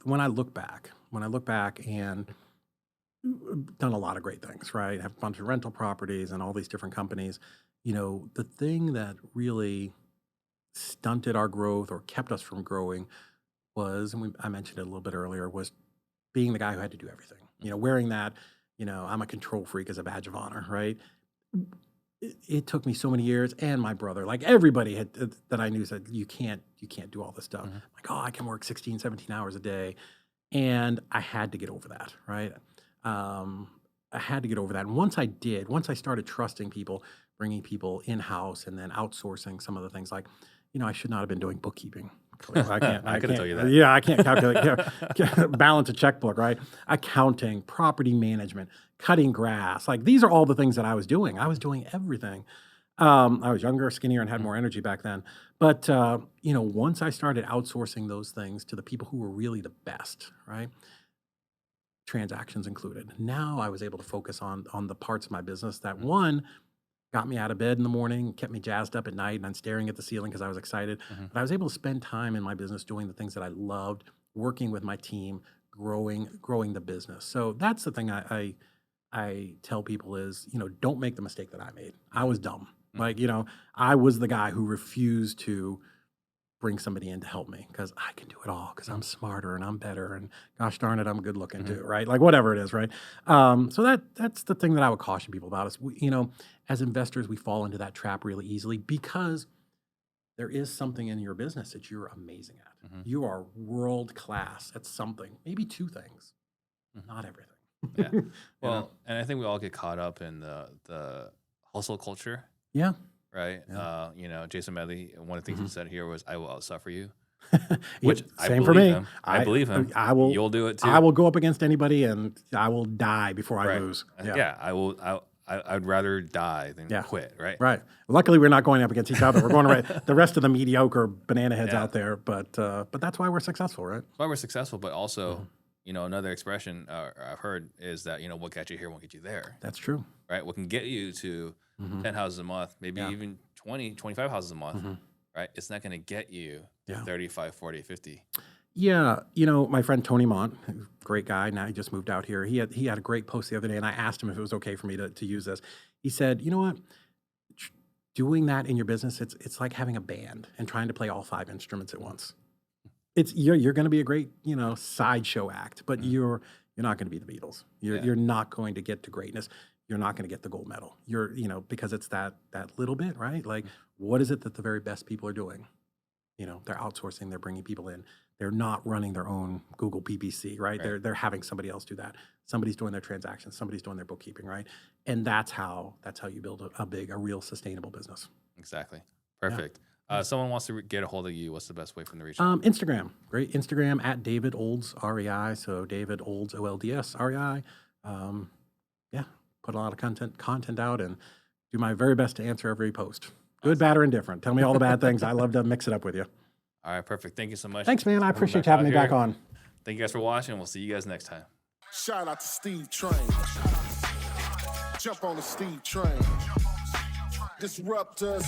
when I look back and done a lot of great things, right? Have a bunch of rental properties and all these different companies. The thing that really stunted our growth or kept us from growing was, and I mentioned it a little bit earlier, was being the guy who had to do everything. Wearing that, I'm a control freak as a badge of honor, right? It took me so many years, and my brother, like everybody that I knew, said, you can't do all this stuff. Like, I can work 16, 17 hours a day. And I had to get over that, right? I had to get over that. And once I started trusting people, bringing people in-house and then outsourcing some of the things, like, I should not have been doing bookkeeping. I can't. I couldn't tell you that. Yeah, I can't calculate, balance a checkbook, right? Accounting, property management, cutting grass. Like, these are all the things that I was doing. I was doing everything. I was younger, skinnier, and had more energy back then. But, once I started outsourcing those things to the people who were really the best, right? Transactions included. Now I was able to focus on the parts of my business that, one, got me out of bed in the morning, kept me jazzed up at night, and I'm staring at the ceiling because I was excited. But I was able to spend time in my business doing the things that I loved, working with my team, growing the business. So that's the thing I tell people is, don't make the mistake that I made. I was dumb. Like, I was the guy who refused to bring somebody in to help me because I can do it all, because I'm smarter and I'm better, and gosh darn it, I'm good looking too, right? Like, whatever it is, right? So that's the thing that I would caution people about is, as investors, we fall into that trap really easily because there is something in your business that you're amazing at. You are world class at something, maybe two things, not everything. Yeah. Well, and I think we all get caught up in the hustle culture. Yeah. Right. Yeah. Jason Medley, one of the things he said here was, "I will outsuffer you," which I same for believe me. him. I believe him. I will. You'll do it too. I will go up against anybody, and I will die before I lose. Yeah. I will. I'd rather die than quit. Right. Right. Luckily, we're not going up against each other. We're going the rest of the mediocre banana heads out there. But that's why we're successful, right? That's why we're successful. But also, another expression I've heard is that what got you here won't get you there. That's true. Right. What can get you to 10 houses a month, maybe even 20, 25 houses a month, right? It's not going to get you 35, 40, 50. Yeah. My friend Tony Mont, great guy. Now he just moved out here. He had a great post the other day, and I asked him if it was okay for me to use this. He said, you know what? Doing that in your business, it's like having a band and trying to play all 5 instruments at once. You're going to be a great, sideshow act, but you're not going to be the Beatles. You're not going to get to greatness. You're not going to get the gold medal. Because it's that little bit, right? Like, what is it that the very best people are doing? They're outsourcing, they're bringing people in. They're not running their own Google PPC, right? They're having somebody else do that. Somebody's doing their transactions, somebody's doing their bookkeeping, right? And that's how you build a real sustainable business. Exactly. Perfect. Someone wants to get a hold of you. What's the best way for them to reach out? Instagram. Great. Instagram at David Olds REI. So David Olds OLDS REI. Put a lot of content out and do my very best to answer every post. Good, bad, or indifferent. Tell me all the bad things. I love to mix it up with you. All right, perfect. Thank you so much. Thanks, man. I appreciate you having me back on. Thank you guys for watching. We'll see you guys next time. Shout out to Steve Trang. Jump on the Steve Trang. Disruptors.